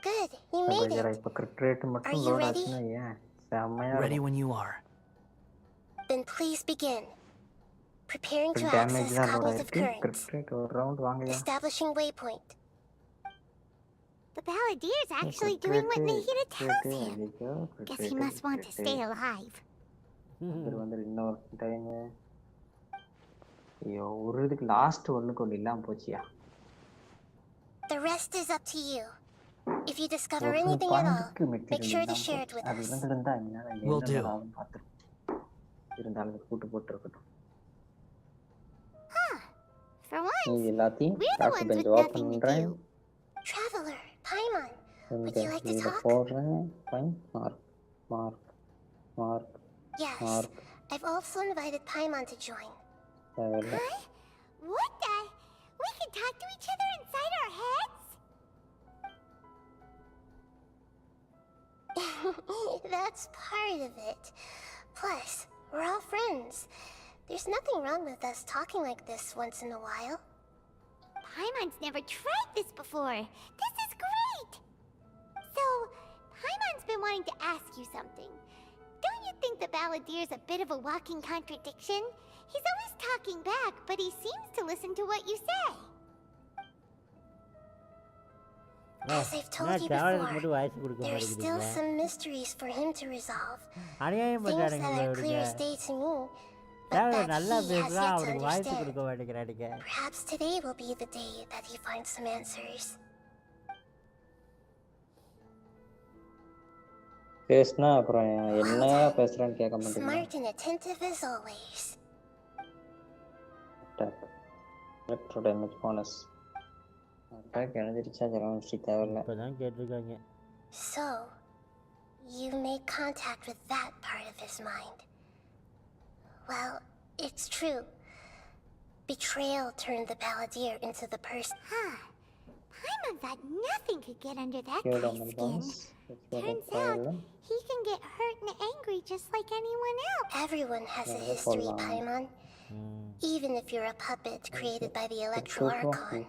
Good, you made it. Are you ready? Ready when you are. Then please begin. Preparing to access cognitive currents. Establishing waypoint. The Balladeer's actually doing what Nahida tells him. Guess he must want to stay alive. The rest is up to you. If you discover anything at all, make sure to share it with us. Will do. Huh. For once, we're the ones with nothing to do. Traveler, Paimon, would you like to talk? Yes, I've also invited Paimon to join. Huh? What the? We can talk to each other inside our heads? That's part of it. Plus, we're all friends. There's nothing wrong with us talking like this once in a while. Paimon's never tried this before. This is great! So, Paimon's been wanting to ask you something. Don't you think the Balladeer's a bit of a walking contradiction? He's always talking back, but he seems to listen to what you say. As I've told you before, there are still some mysteries for him to resolve. Things that are clear as day to me, but that he has yet to understand. Perhaps today will be the day that he finds some answers. Smart and attentive as always. Electro damage bonus. So, you made contact with that part of his mind. Well, it's true. Betrayal turned the Balladeer into the person. Huh. Paimon thought nothing could get under that guy's skin. Turns out, he can get hurt and angry just like anyone else. Everyone has a history, Paimon. Even if you're a puppet created by the Electro Archon.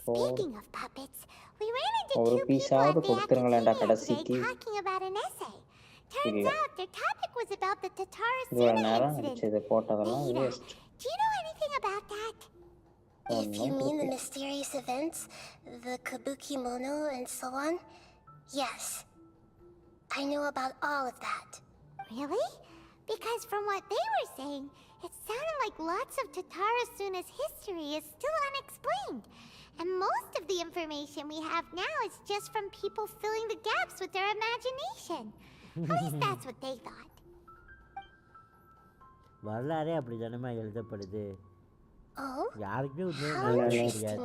Speaking of puppets, we ran into two people at the Academia today talking about an essay. Turns out their topic was about the Tatarasuna incident. Nahida, do you know anything about that? If you mean the mysterious events, the Kabuki Mono and so on, yes. I know about all of that. Really? Because from what they were saying, it sounded like lots of Tatarasuna's history is still unexplained. And most of the information we have now is just from people filling the gaps with their imagination. At least that's what they thought. வரலாறே அப்படி தானமா எழுதப்படுது. Oh? யாருக்குமே How interesting.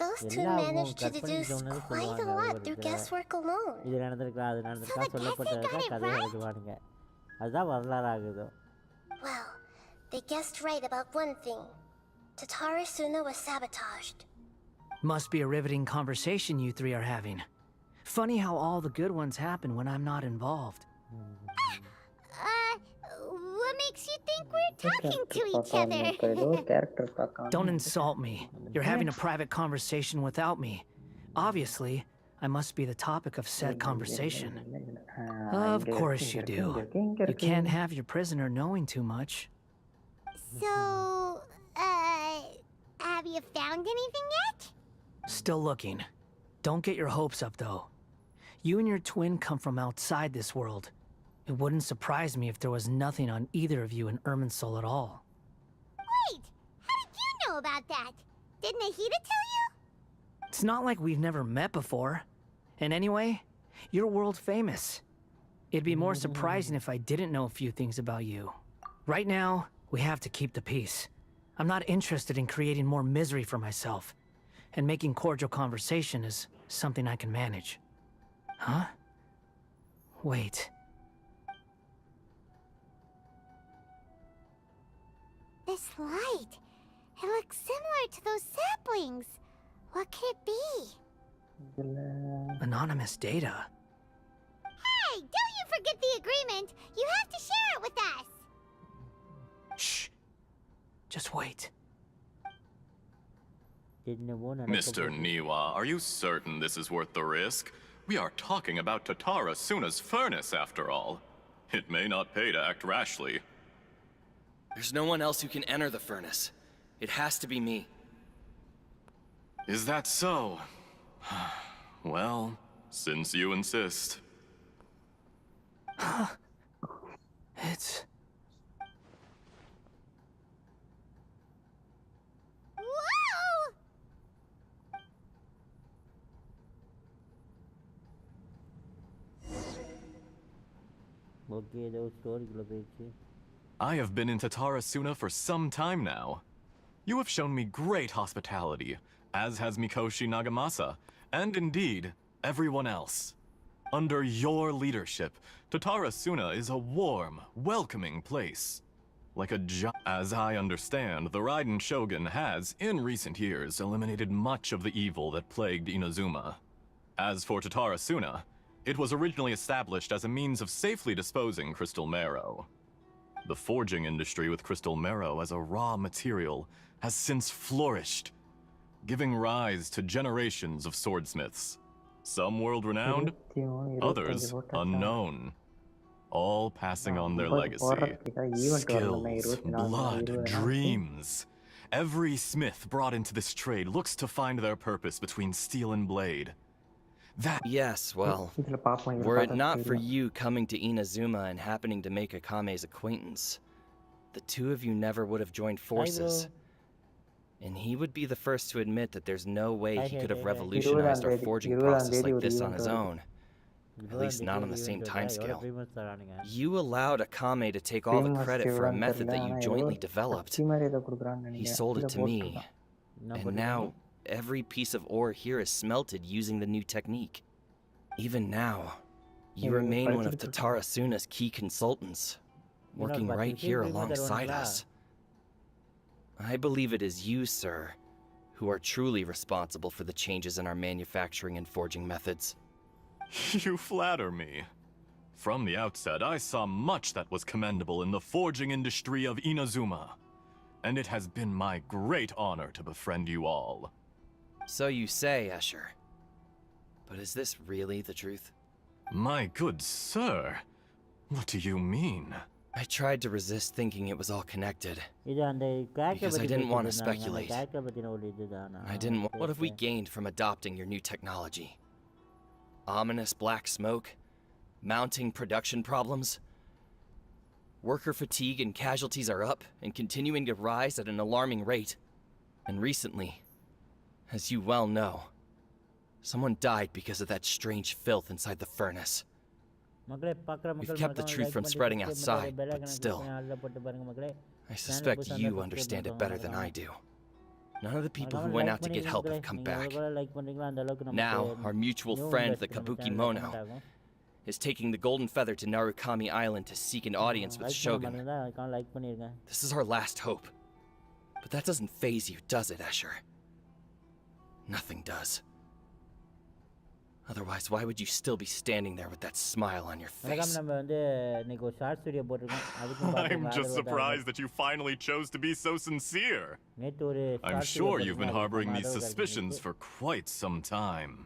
Those two managed to deduce quite a lot through guesswork alone. இது நடந்திருக்கலாம் அது நடந்திருக்கலாம் சொல்லப்பட்டதா கதை எழுதுவானுங்க. அதுதான் வரலாறு ஆகுது. Well, they guessed right about one thing. Tatarasuna was sabotaged. Must be a riveting conversation you three are having. Funny how all the good ones happen when I'm not involved. makes you think we're talking to each other? Don't insult me. You're having a private conversation without me. Obviously, I must be the topic of said conversation. Of course you do. You can't have your prisoner knowing too much. So, have you found anything yet? Still looking. Don't get your hopes up, though. You and your twin come from outside this world. It wouldn't surprise me if there was nothing on either of you in Irminsul at all. Wait, how did you know about that? Didn't Nahida tell you? It's not like we've never met before. And anyway, you're world famous. It'd be more surprising if I didn't know a few things about you. Right now, we have to keep the peace. I'm not interested in creating more misery for myself. And making cordial conversation is something I can manage. Huh? Wait. This light, it looks similar to those saplings. What could it be? Anonymous data. Hey, don't you forget the agreement. You have to share it with us. Shh. Just wait. Mr. Niwa, are you certain this is worth the risk? We are talking about Tatara Suna's furnace, after all. It may not pay to act rashly. There's no one else who can enter the furnace. It has to be me. Is that so? Well, since you insist. It's... Whoa! Okay, those story page. I have been in Tatara Suna for some time now. You have shown me great hospitality, as has Mikoshi Nagamasa, and indeed, everyone else. Under your leadership, Tatara Suna is a warm, welcoming place. Like a As I understand, the Raiden Shogun has, in recent years, eliminated much of the evil that plagued Inazuma. As for Tatara Suna, it was originally established as a means of safely disposing crystal marrow. The forging industry with crystal marrow as a raw material has since flourished, giving rise to generations of swordsmiths. Some world-renowned, others unknown. All passing on their legacy. Skills, blood, dreams. Every smith brought into this trade looks to find their purpose between steel and blade. Yes, well, were it not for you coming to Inazuma and happening to make Akame's acquaintance, the two of you never would have joined forces. And he would be the first to admit that there's no way he could have revolutionized our forging process like this on his own. At least not on the same timescale. You allowed Akame to take all the credit for a method that you jointly developed. He sold it to me. And now, every piece of ore here is smelted using the new technique. Even now, you remain one of Tatara Suna's key consultants, working right here alongside us. I believe it is you, sir, who are truly responsible for the changes in our manufacturing and forging methods. You flatter me. From the outset, I saw much that was commendable in the forging industry of Inazuma, and it has been my great honor to befriend you all. So you say, Escher. But is this really the truth? My good sir, what do you mean? I tried to resist thinking it was all connected. Because I didn't want to speculate. What have we gained from adopting your new technology? Ominous black smoke? Mounting production problems? Worker fatigue and casualties are up and continuing to rise at an alarming rate. And recently, as you well know, someone died because of that strange filth inside the furnace. We've kept the truth from spreading outside, but still, I suspect you understand it better than I do. None of the people who went out to get help have come back. Now, our mutual friend, the Kabuki Mono, is taking the Golden Feather to Narukami Island to seek an audience with Shogun. This is our last hope. But that doesn't faze you, does it, Escher? Nothing does. Otherwise, why would you still be standing there with that smile on your face? I'm just surprised that you finally chose to be so sincere. I'm sure you've been harboring these suspicions for quite some time.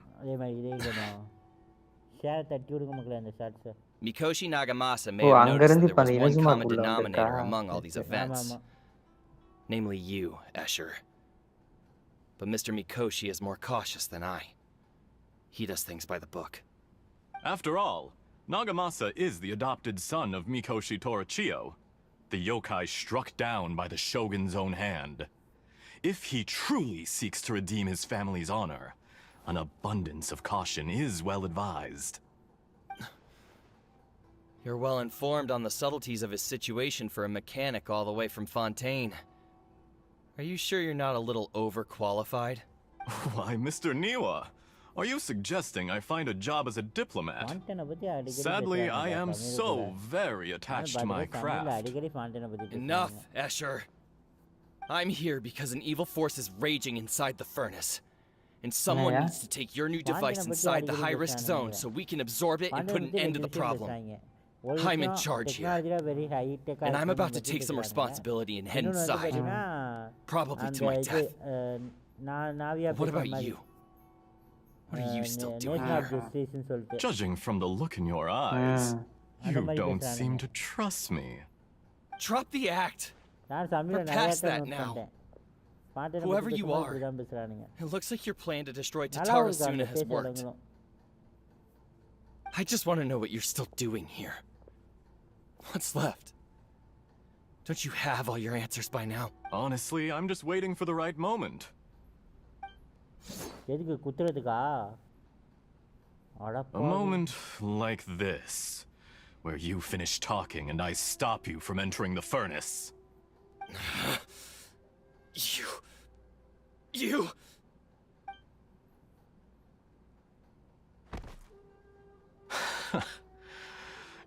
Mikoshi Nagamasa may have noticed that there was one common denominator among all these events. Namely you, Escher. But Mr. Mikoshi is more cautious than I. He does things by the book. After all, Nagamasa is the adopted son of Mikoshi Torichio, the yokai struck down by the Shogun's own hand. If he truly seeks to redeem his family's honor, an abundance of caution is well advised. You're well informed on the subtleties of his situation for a mechanic all the way from Fontaine. Are you sure you're not a little overqualified? Why, Mr. Niwa, are you suggesting I find a job as a diplomat? Sadly, I am so very attached to my craft. Enough, Escher. I'm here because an evil force is raging inside the furnace. And someone needs to take your new device inside the high-risk zone so we can absorb it and put an end to the problem. I'm in charge here. And I'm about to take some responsibility and head inside. Probably to my death. What about you? What are you still doing here? Judging from the look in your eyes, you don't seem to trust me. Drop the act. We're past that now. Whoever you are, it looks like your plan to destroy Tatarasuna has worked. I just want to know what you're still doing here. What's left? Don't you have all your answers by now? Honestly, I'm just waiting for the right moment. A moment like this, where you finish talking and I stop you from entering the furnace. You...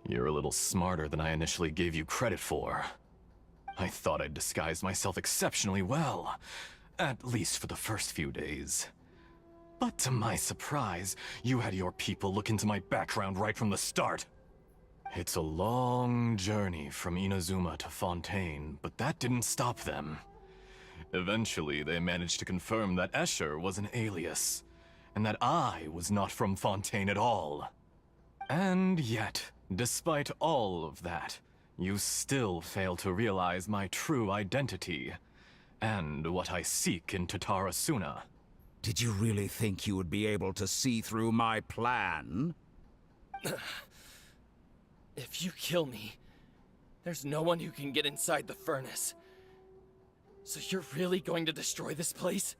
You're a little smarter than I initially gave you credit for. I thought I'd disguised myself exceptionally well, at least for the first few days. But to my surprise, you had your people look into my background right from the start. It's a long journey from Inazuma to Fontaine, but that didn't stop them. Eventually, they managed to confirm that Escher was an alias, and that I was not from Fontaine at all. And yet, despite all of that, you still fail to realize my true identity, and what I seek in Tatarasuna. Did you really think you would be able to see through my plan? If you kill me, there's no one who can get inside the furnace. So you're really going to destroy this place?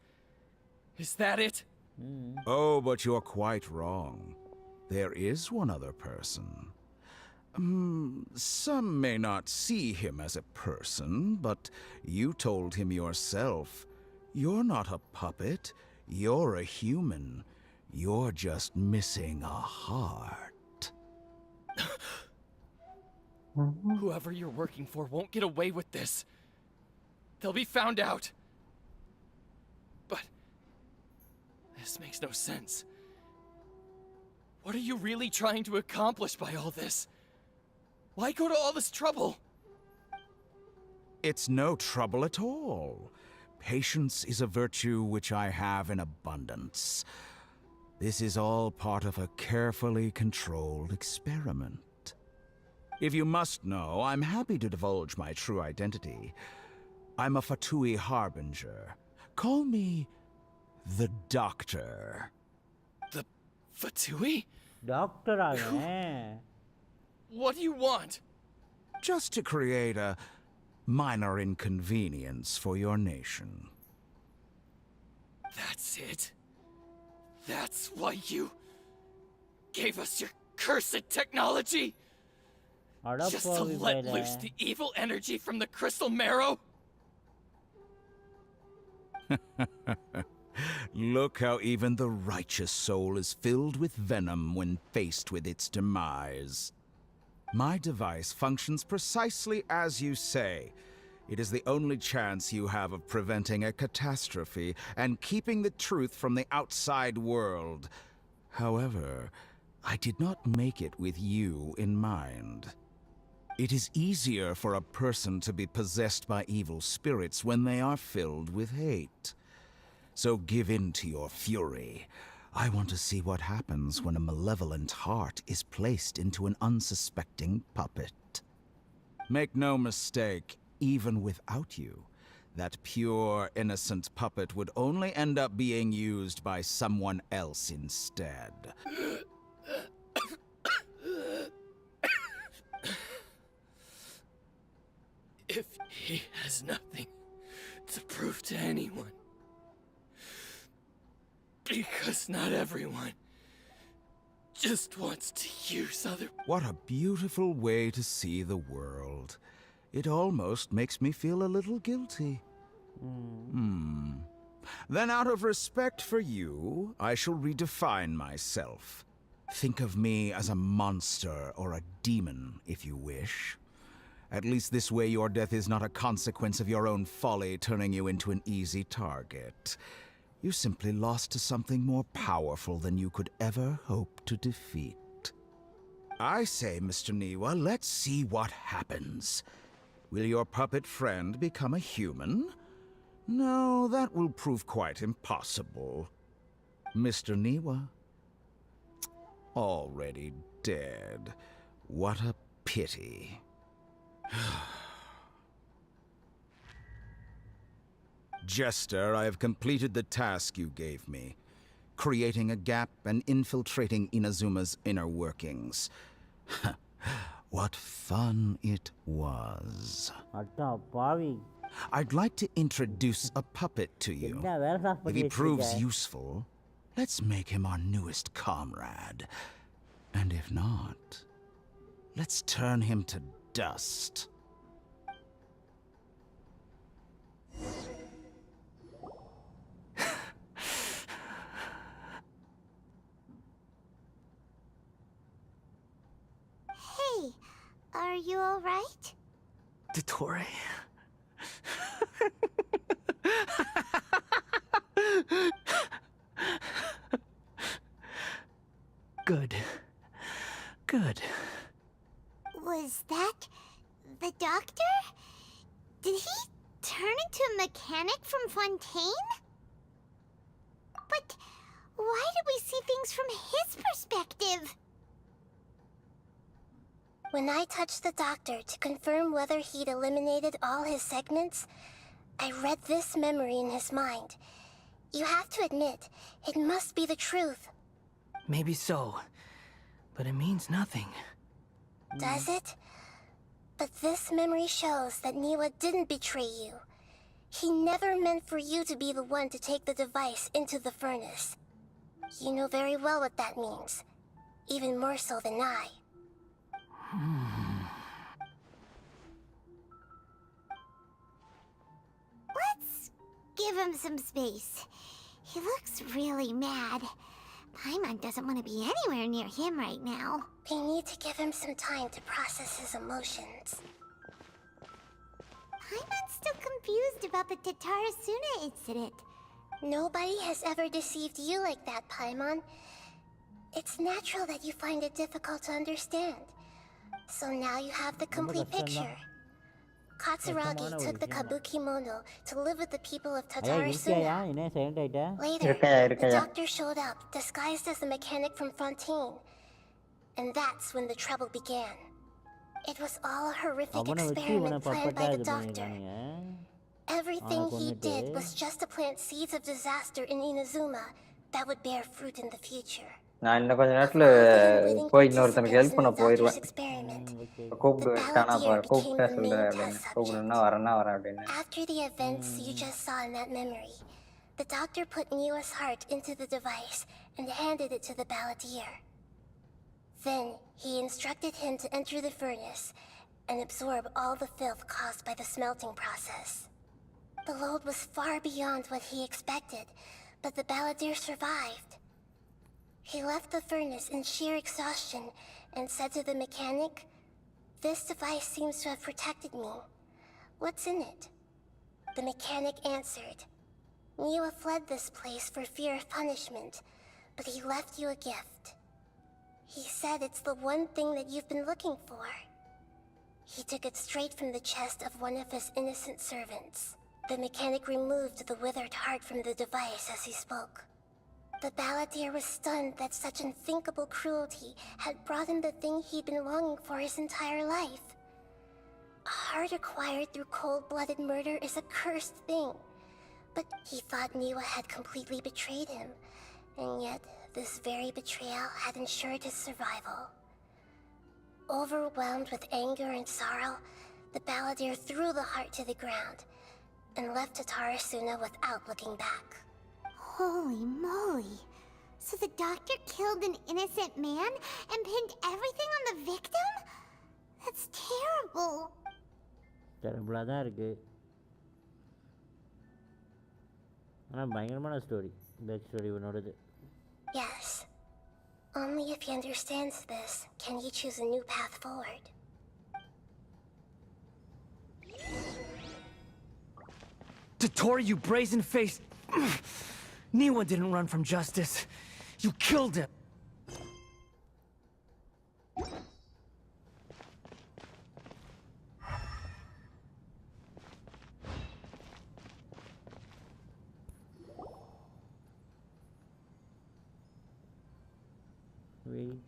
Is that it? Oh, but you're quite wrong. There is one other person. Some may not see him as a person, but you told him yourself. You're not a puppet. You're a human. You're just missing a heart. Whoever you're working for won't get away with this. They'll be found out. But this makes no sense. What are you really trying to accomplish by all this? Why go to all this trouble? It's no trouble at all. Patience is a virtue which I have in abundance. This is all part of a carefully controlled experiment. If you must know, I'm happy to divulge my true identity. I'm a Fatui Harbinger. Call me the Doctor. The Fatui? Doctor, What do you want? Just to create a minor inconvenience for your nation. That's it? That's why you gave us your cursed technology? Just to let loose the evil energy from the crystal marrow? Look how even the righteous soul is filled with venom when faced with its demise. My device functions precisely as you say. It is the only chance you have of preventing a catastrophe and keeping the truth from the outside world. However, I did not make it with you in mind. It is easier for a person to be possessed by evil spirits when they are filled with hate. So give in to your fury. I want to see what happens when a malevolent heart is placed into an unsuspecting puppet. Make no mistake, even without you, that pure, innocent puppet would only end up being used by someone else instead. If he has nothing to prove to anyone, because not everyone just wants to use other... What a beautiful way to see the world. It almost makes me feel a little guilty. Then out of respect for you, I shall redefine myself. Think of me as a monster or a demon, if you wish. At least this way your death is not a consequence of your own folly turning you into an easy target. You simply lost to something more powerful than you could ever hope to defeat. I say, Mr. Niwa, let's see what happens. Will your puppet friend become a human? No, that will prove quite impossible. Mr. Niwa? Already dead. What a pity. Jester, I have completed the task you gave me. Creating a gap and infiltrating Inazuma's inner workings. What fun it was. I'd like to introduce a puppet to you. If he proves useful, let's make him our newest comrade. And if not, let's turn him to dust. Hey, are you alright? Dottore? Good. Good. Was that the doctor? Did he turn into a mechanic from Fontaine? But why did we see things from his perspective? When I touched the doctor to confirm whether he'd eliminated all his segments, I read this memory in his mind. You have to admit, it must be the truth. Maybe so, but it means nothing. Does it? But this memory shows that Niwa didn't betray you. He never meant for you to be the one to take the device into the furnace. You know very well what that means. Even more so than I. Let's give him some space. He looks really mad. Paimon doesn't want to be anywhere near him right now. We need to give him some time to process his emotions. Paimon's still confused about the Tatarasuna incident. Nobody has ever deceived you like that, Paimon. It's natural that you find it difficult to understand. So now you have the complete picture. Katsuragi took the Kabukimono to live with the people of Tatarasuna. Later, the doctor showed up, disguised as the mechanic from Fontaine. And that's when the trouble began. It was all a horrific experiment planned by the doctor. Everything he did was just to plant seeds of disaster in Inazuma that would bear fruit in the future. நான் இன்னும் கொஞ்ச நேரத்துல போய் இன்னொருத்தனுக்கு help பண்ண போயிடுவேன். கூப்பிட்டானா கூப்பிட்டா சொல்றேன் அப்படின்னு கூப்பிடுன்னா வரேன் அப்படின்னு. After the events you just saw in that memory, the doctor put Niwa's heart into the device and handed it to the balladeer. Then he instructed him to enter the furnace and absorb all the filth caused by the smelting process. The load was far beyond what he expected, but the balladeer survived. He left the furnace in sheer exhaustion and said to the mechanic, "This device seems to have protected me. What's in it?" The mechanic answered, "Niwa fled this place for fear of punishment, but he left you a gift. He said it's the one thing that you've been looking for. He took it straight from the chest of one of his innocent servants. The mechanic removed the withered heart from the device as he spoke. The balladeer was stunned that such unthinkable cruelty had brought him the thing he'd been longing for his entire life. A heart acquired through cold-blooded murder is a cursed thing. But he thought Niwa had completely betrayed him, and yet this very betrayal had ensured his survival. Overwhelmed with anger and sorrow, the balladeer threw the heart to the ground and left Tatarasuna without looking back. Holy moly. So the doctor killed an innocent man and pinned everything on the victim? That's terrible. Terrible-ஆ தான் இருக்கு. ஆனா பயங்கரமான story. Back story இவனோடது. Yes. Only if he understands this can he choose a new path forward. Dottore, you brazen-faced... Niwa didn't run from justice. You killed him.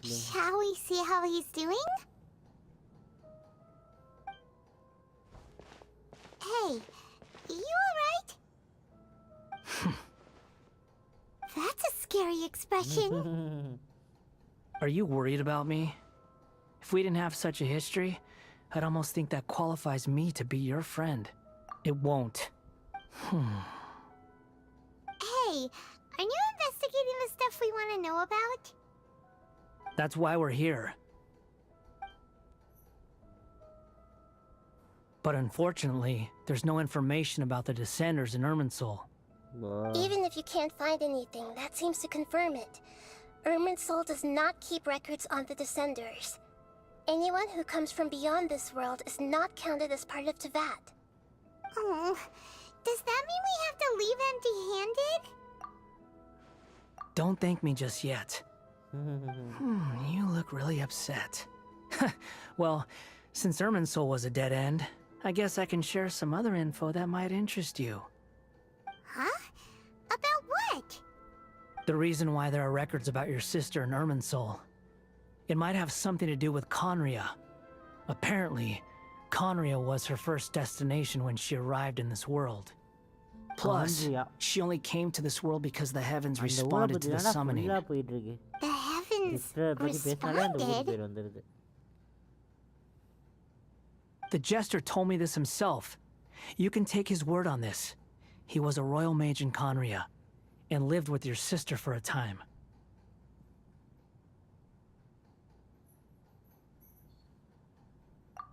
Shall we see how he's doing? Hey, you alright? That's a scary expression. Are you worried about me? If we didn't have such a history, I'd almost think that qualifies me to be your friend. It won't. Hey, are you investigating the stuff we want to know about? That's why we're here. But unfortunately, there's no information about the Descenders in Irminsul. Even if you can't find anything, that seems to confirm it. Irminsul does not keep records on the Descenders. Anyone who comes from beyond this world is not counted as part of Teyvat. Oh, does that mean we have to leave empty-handed? Don't thank me just yet. You look really upset. Well, since Irminsul was a dead end, I guess I can share some other info that might interest you. Huh? About what? The reason why there are records about your sister in Irminsul. It might have something to do with Conria. Apparently, Conria was her first destination when she arrived in this world. Plus, she only came to this world because the heavens responded to the summoning. The heavens responded? The Jester told me this himself. You can take his word on this. He was a royal mage in Conria, and lived with your sister for a time.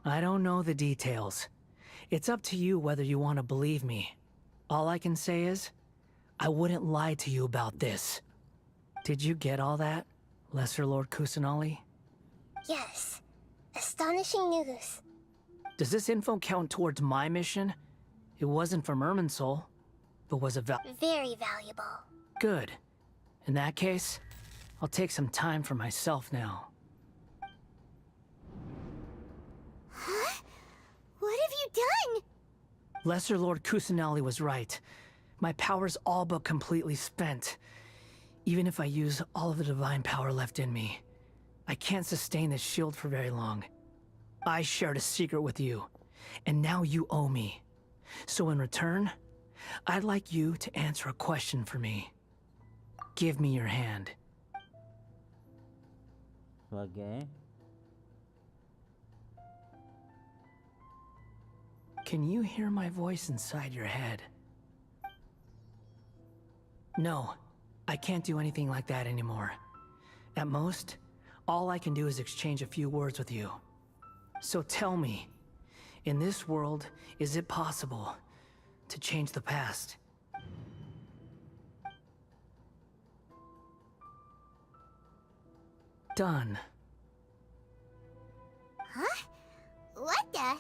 I don't know the details. It's up to you whether you want to believe me. All I can say is, I wouldn't lie to you about this. Did you get all that, Lesser Lord Kusanali? Yes. Astonishing news. Does this info count towards my mission? It wasn't from Irminsul, but was very valuable. Good. In that case, I'll take some time for myself now. Huh? What have you done? Lesser Lord Kusanali was right. My power's all but completely spent. Even if I use all of the divine power left in me, I can't sustain this shield for very long. I shared a secret with you, and now you owe me. So in return, I'd like you to answer a question for me. Give me your hand. Okay. Can you hear my voice inside your head? No, I can't do anything like that anymore. At most, all I can do is exchange a few words with you. So tell me, in this world, is it possible to change the past? Done. Huh? What the?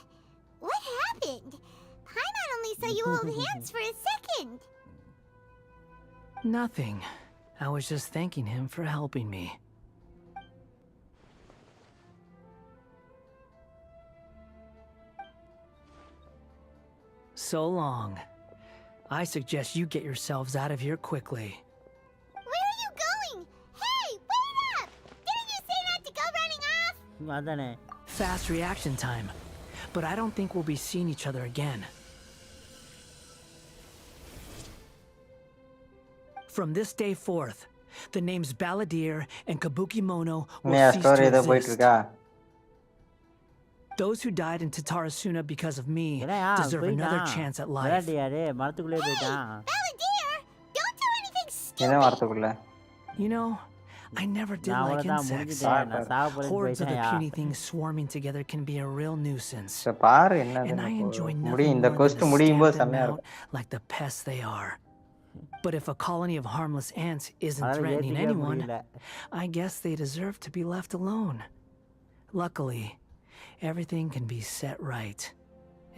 What happened? Paimon only saw you hold hands for a second. Nothing. I was just thanking him for helping me. So long. I suggest you get yourselves out of here quickly. Where are you going? Hey, wait up! Didn't you say not to go running off? Fast reaction time. But I don't think we'll be seeing each other again. From this day forth, the names Balladeer and Kabukimono will cease to exist. Those who died in Tatarasuna because of me deserve another chance at life. Hey, Balladeer! Don't do anything stupid! You know, I never did like insects. Hordes of the puny things swarming together can be a real nuisance. And I enjoy nothing more than to stamp them out like the pests they are. But if a colony of harmless ants isn't threatening anyone, I guess they deserve to be left alone. Luckily, everything can be set right.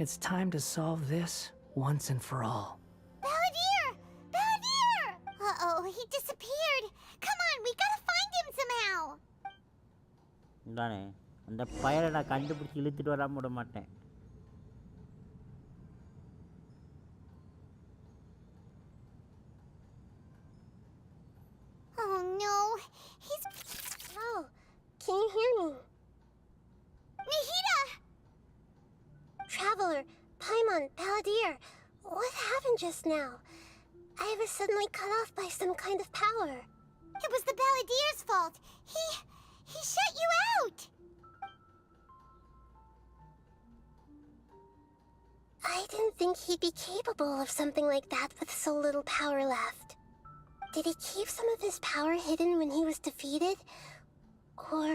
It's time to solve this once and for all. Balladeer! Balladeer! Uh-oh, he disappeared. Come on, we gotta find him somehow. இந்தானே அந்த பயலை நான் கண்டுபிடிச்சி இழுத்துட்டு வராம விட மாட்டேன். Oh no, he's... Oh, can you hear me? Nahida! Traveler, Paimon, Balladeer, what happened just now? I was suddenly cut off by some kind of power. It was the Balladeer's fault. He shut you out. I didn't think he'd be capable of something like that with so little power left. Did he keep some of his power hidden when he was defeated? Or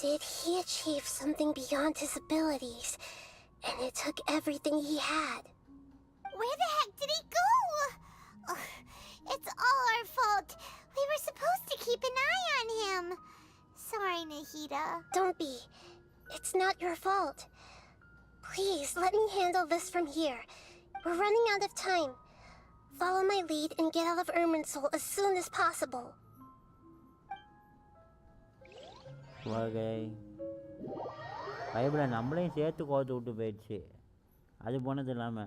did he achieve something beyond his abilities, and it took everything he had? Where the heck did he go? Ugh, it's all our fault. We were supposed to keep an eye on him. Sorry, Nahida. Don't be. It's not your fault. Please, let me handle this from here. We're running out of time. Follow my lead and get out of Irminsul as soon as possible. Okay. பயப்பட நம்மளையும் சேர்த்து கோத்து விட்டு போயிடுச்சு. அது போனது இல்லாம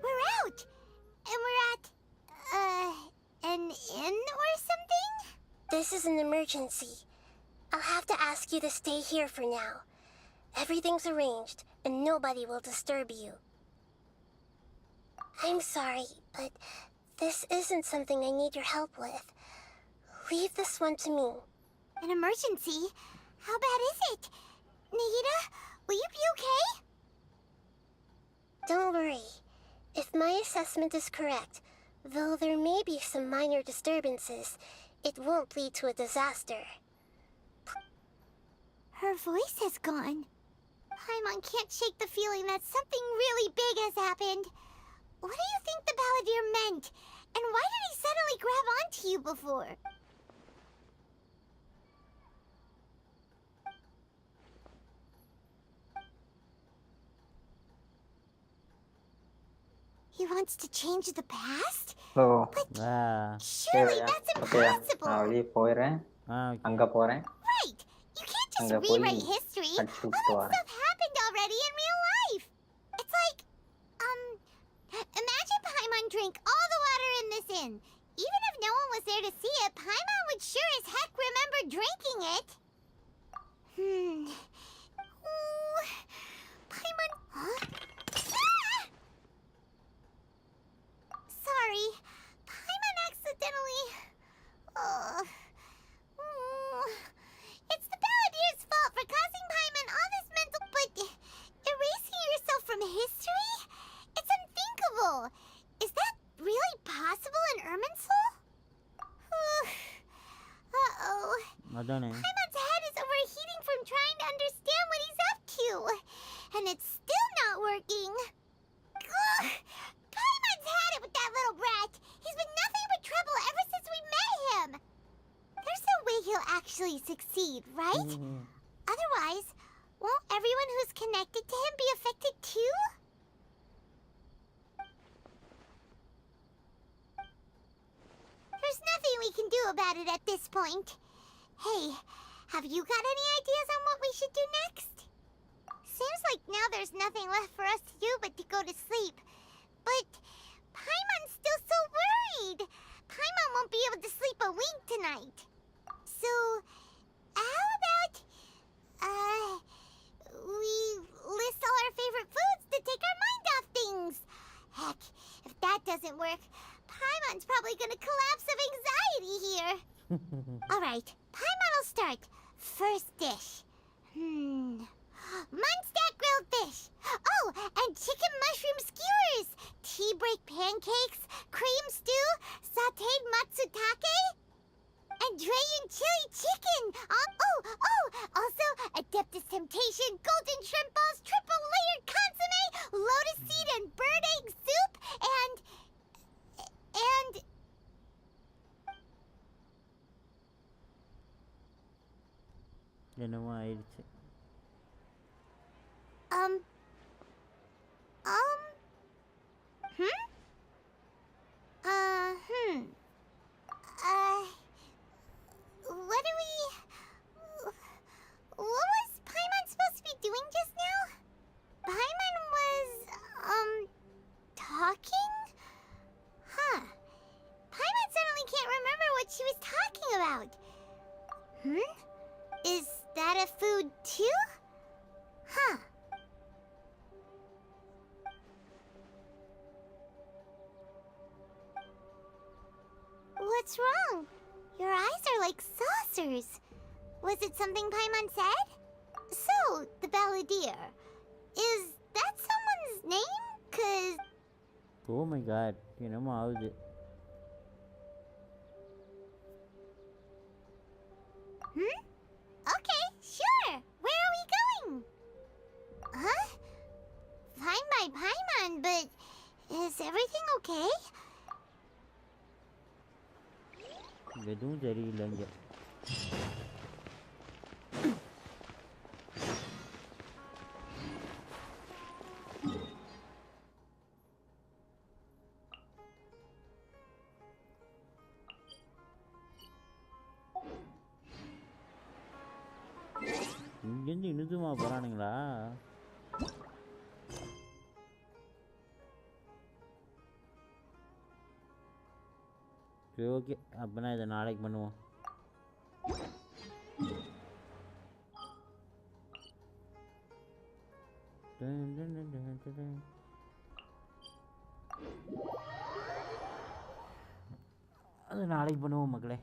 We're out! And we're at, an inn or something? This is an emergency. I'll have to ask you to stay here for now. Everything's arranged, and nobody will disturb you. I'm sorry, but this isn't something I need your help with. Leave this one to me. An emergency? How bad is it? Nahida, will you be okay? Don't worry. If my assessment is correct, though there may be some minor disturbances, it won't lead to a disaster. Her voice has gone. Paimon can't shake the feeling that something really big has happened. What do you think the Balladeer meant? And why did he suddenly grab onto you before? He wants to change the past? Oh. But surely that's impossible. Right! You can't just rewrite history. All that stuff happened already in real life. It's like, imagine Paimon drank all the water in this inn. Even if no one was there to see it, Paimon would sure as heck remember drinking it. Ooh, Paimon... Huh? Ah! Sorry. Paimon accidentally... It's the Balladeer's fault for causing Paimon all this mental... But erasing yourself from history? It's unthinkable. Is that really possible in Irminsul? Uh-oh. Paimon's head is overheating from trying to understand what he's up to. And it's still not working. Ugh. Paimon's had it with that little brat. He's been nothing but trouble ever since we met him. There's no way he'll actually actually succeed, right? Otherwise, won't everyone who's connected to him be affected too? There's nothing we can do about it at this point. Hey, have you got any ideas on what we should do next? Seems like now there's nothing left for us to do but to go to sleep. But Paimon's still so worried. Paimon won't be able to sleep a wink tonight. So, how about, we list all our favorite foods to take our mind off things? Heck, if that doesn't work, Paimon's probably gonna collapse of anxiety here. Alright, Paimon will start. First dish. Munstack grilled fish. Oh, and chicken mushroom skewers. Tea break pancakes. Cream stew. Sauteed matsutake. And Dragon chili chicken. Also, Adeptus Temptation, golden shrimp balls, triple layered consomme, lotus seed and bird egg soup, and... என்னமோ ஆயிடுச்சு. What was Paimon supposed to be doing just now? Paimon was, talking? Huh. Paimon suddenly can't remember what she was talking about. Is that a food too? Huh. What's wrong? Your eyes are like saucers. Was it something Paimon said? So, the balladeer. Is that someone's name? 'Cause... Oh my god, என்னமோ ஆகுது. Okay, sure. Where are we going? Huh? Fine by Paimon, but is everything okay? எதுவும் சரியில்லைங்க. இங்கேருந்து இணுதுமா போகிறானுங்களா? சரி okay, அப்போனா இதை நாளைக்கு பண்ணுவோம். அது நாளைக்கு பண்ணுவோம் மக்களே.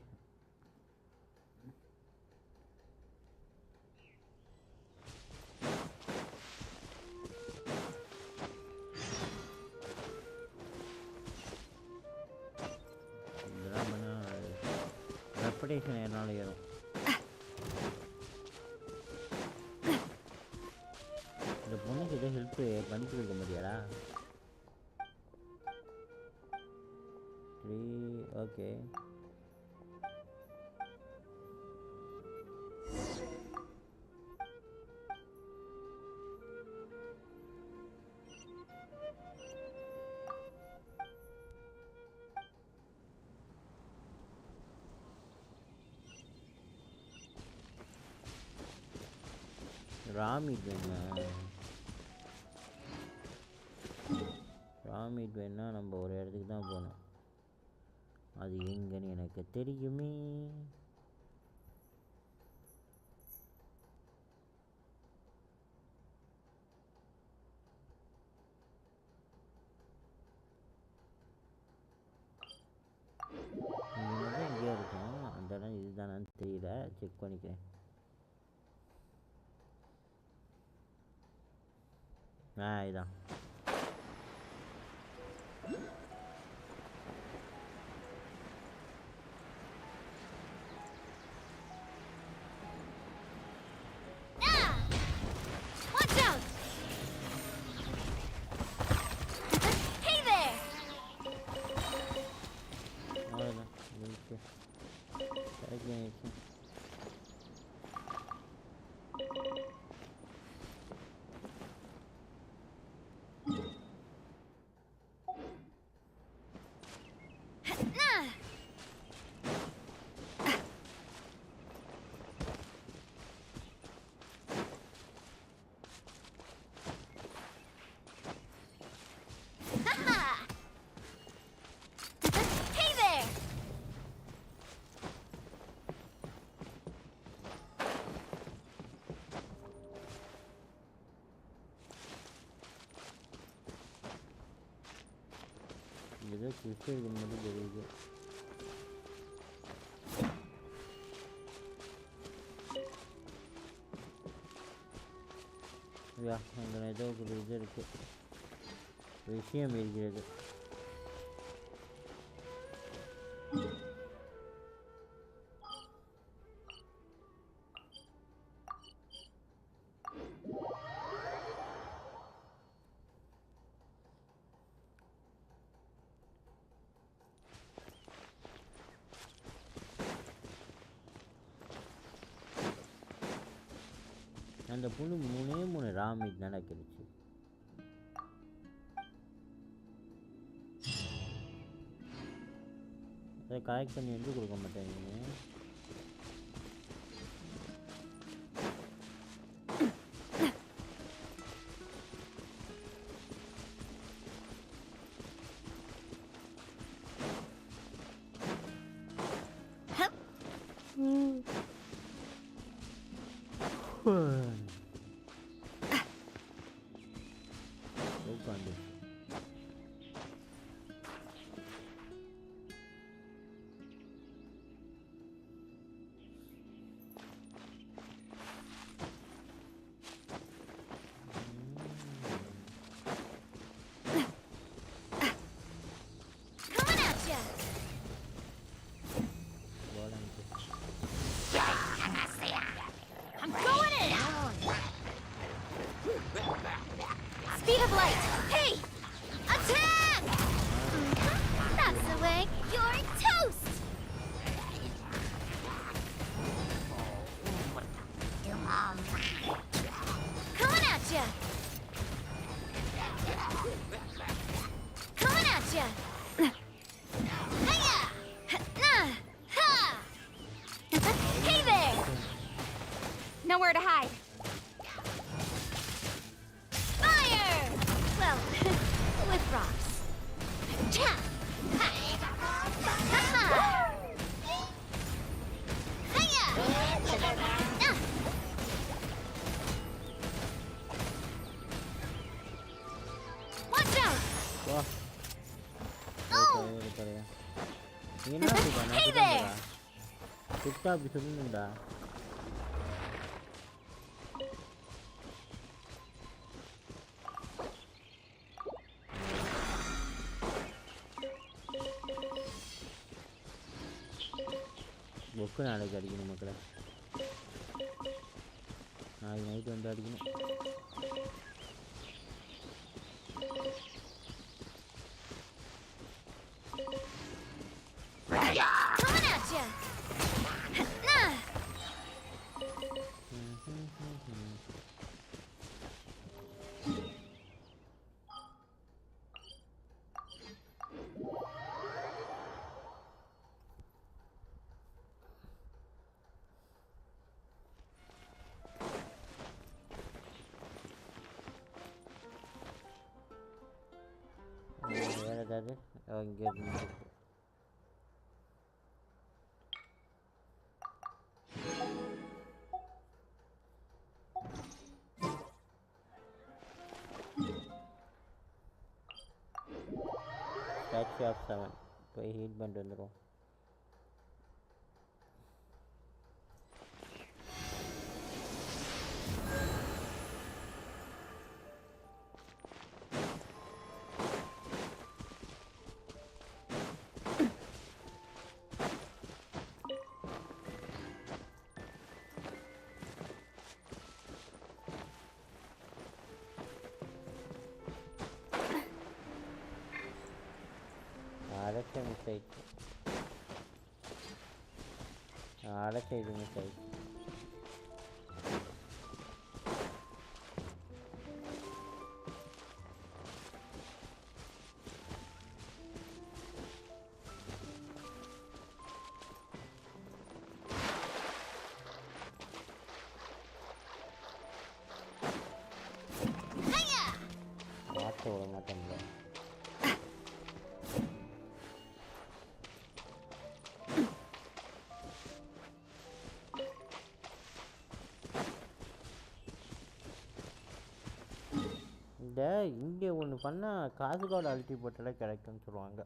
ரெப்புடேஷன் என்னால் ஏறும். இந்த பொண்ணுக்கு எதோ ஹெல்ப் பண்ணி கொடுக்க முடியாடா? 3 ஓகே. ராமீட் வேணா நம்ம ஒரு இடத்துக்கு தான் போகணும். அது எங்கன்னு எனக்கு தெரியுமே. எங்கேயோ இருக்கும் அந்த இடம். இதுதானான்னு தெரியல, செக் பண்ணிக்கிறேன். இதான். ஏதோ ட்விஸ்ட் இருக்கு மட்டும் தெரியுது. யா அங்கே ஏதோ ஒரு இது இருக்கு, விஷயம் இருக்கிறது. அந்த பொண்ணு 3 ராமிட் நடக்கிடுச்சு. அதை கலெக்ட் பண்ணி வந்து கொடுக்க மாட்டேங்க. Speed of light! Hey! Attack! That's the way! You're toast! Coming at ya! Coming at ya! Hiya! Nah! Ha! Hey there! Nowhere to hide. Fire! Well, with rocks. Ha! Ha! Hiya! Ah! Watch out! Oh! Hey there! Kita bisa menunda. Bukan ada jadi gini makanya. Nah ini itu yang tadi gini. Coming at ya! Nah! Where are they? Oh, get me. Statue of 7. போய் heel பண்ணிட்டு வந்துடும். That's a mistake. That's a mistake. That's all I'm not doing. இங்கே ஒன்று பண்ணால் காசு card அழுத்தி போட்டாலே கிடைக்கும்னு சொல்லுவாங்க.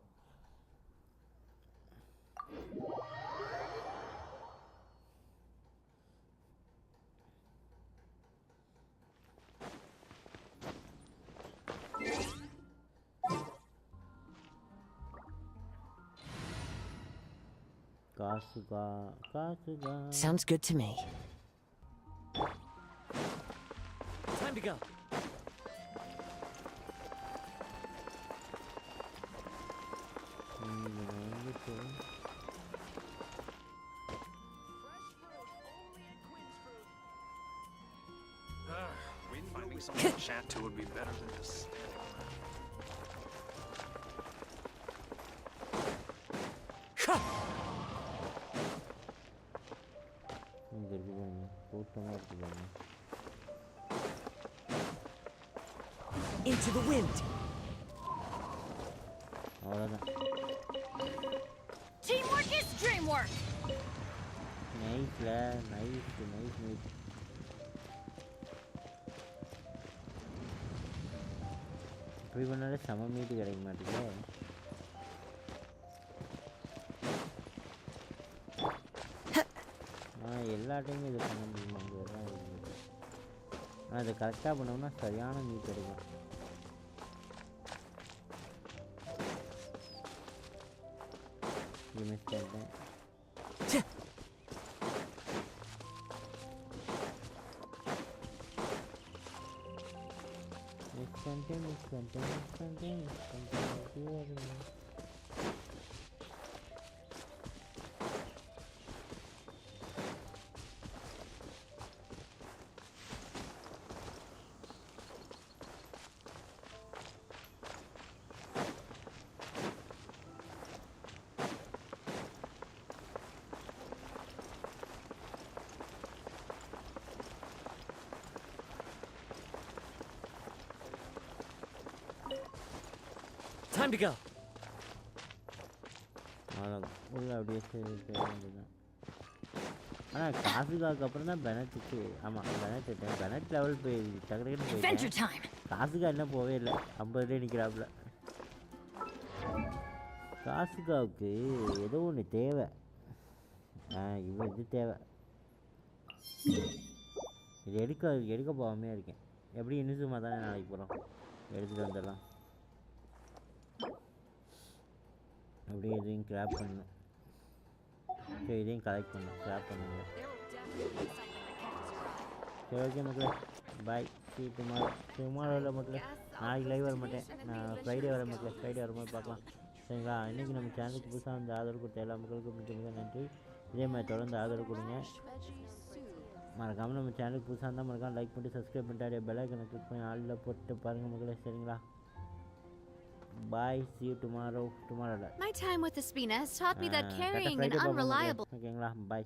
Sounds good to me. Time to go. Finding someone to chat to would be better than just standing around. Into the wind. Teamwork is dreamwork. Nice. இப்படி பண்ணாலே சம மீட்டு கிடைக்க மாட்டேங்குது. எல்லா டைமும் இது பண்ண முடியுமாங்க. ஆனால் அதை கரெக்டாக பண்ணோம்னா சரியான மீட் கிடைக்கும். இது மிஸ் பண்ணிட்டேன். Time to go. உள்ள அப்படியே செய்ய வேண்டியதான். ஆனால் காசுக்காக அப்புறம் தான் பெனட்டுக்கு. ஆமாம் பெனட் லெவல் போய் டக்குன்னு போயிட்டேன். காசுக்கா என்ன போவே இல்லை. 50 நிற்கிறாப்புல. காசுக்காவுக்கு ஏதோ ஒன்று தேவை. இது தேவை. இது எடுக்க போகாமே இருக்கேன். எப்படி இன்னும் தானே நாளைக்கு போகிறோம். எடுத்துகிட்டு வந்துடலாம். அப்படியே இதையும் கிராப் பண்ணணும். சரி இதையும் கலெக்ட் பண்ணணும். கிராப் பண்ணுங்க. சரி ஓகே மக்களே, பாய். சி டுமாரோ இல்லை மக்களே, நாளைக்கு லைவ் வர மாட்டேன். நான் ஃப்ரைடே வரேன் மக்களே. ஃப்ரைடே வரும்போது பார்க்கலாம் சரிங்களா. இன்றைக்கி நம்ம சேனலுக்கு புதுசாக வந்து ஆதரவு கொடுத்த எல்லா மக்களுக்கும் மிக நன்றி. இதே மாதிரி தொடர்ந்து ஆதரவு கொடுங்க. மறக்காமல் நம்ம சேனலுக்கு புதுசாக இருந்தால் மறக்காமல் லைக் பண்ணிட்டு சப்ஸ்கிரைப் பண்ணிட்டு அப்படியே பெல் ஐக்கனை கிளிக் பண்ணி ஆளில் போட்டு பாருங்கள் மக்களே சரிங்களா. Bye. See you tomorrow. My time with the Spina has taught me that carrying an unreliable. Okay, bye.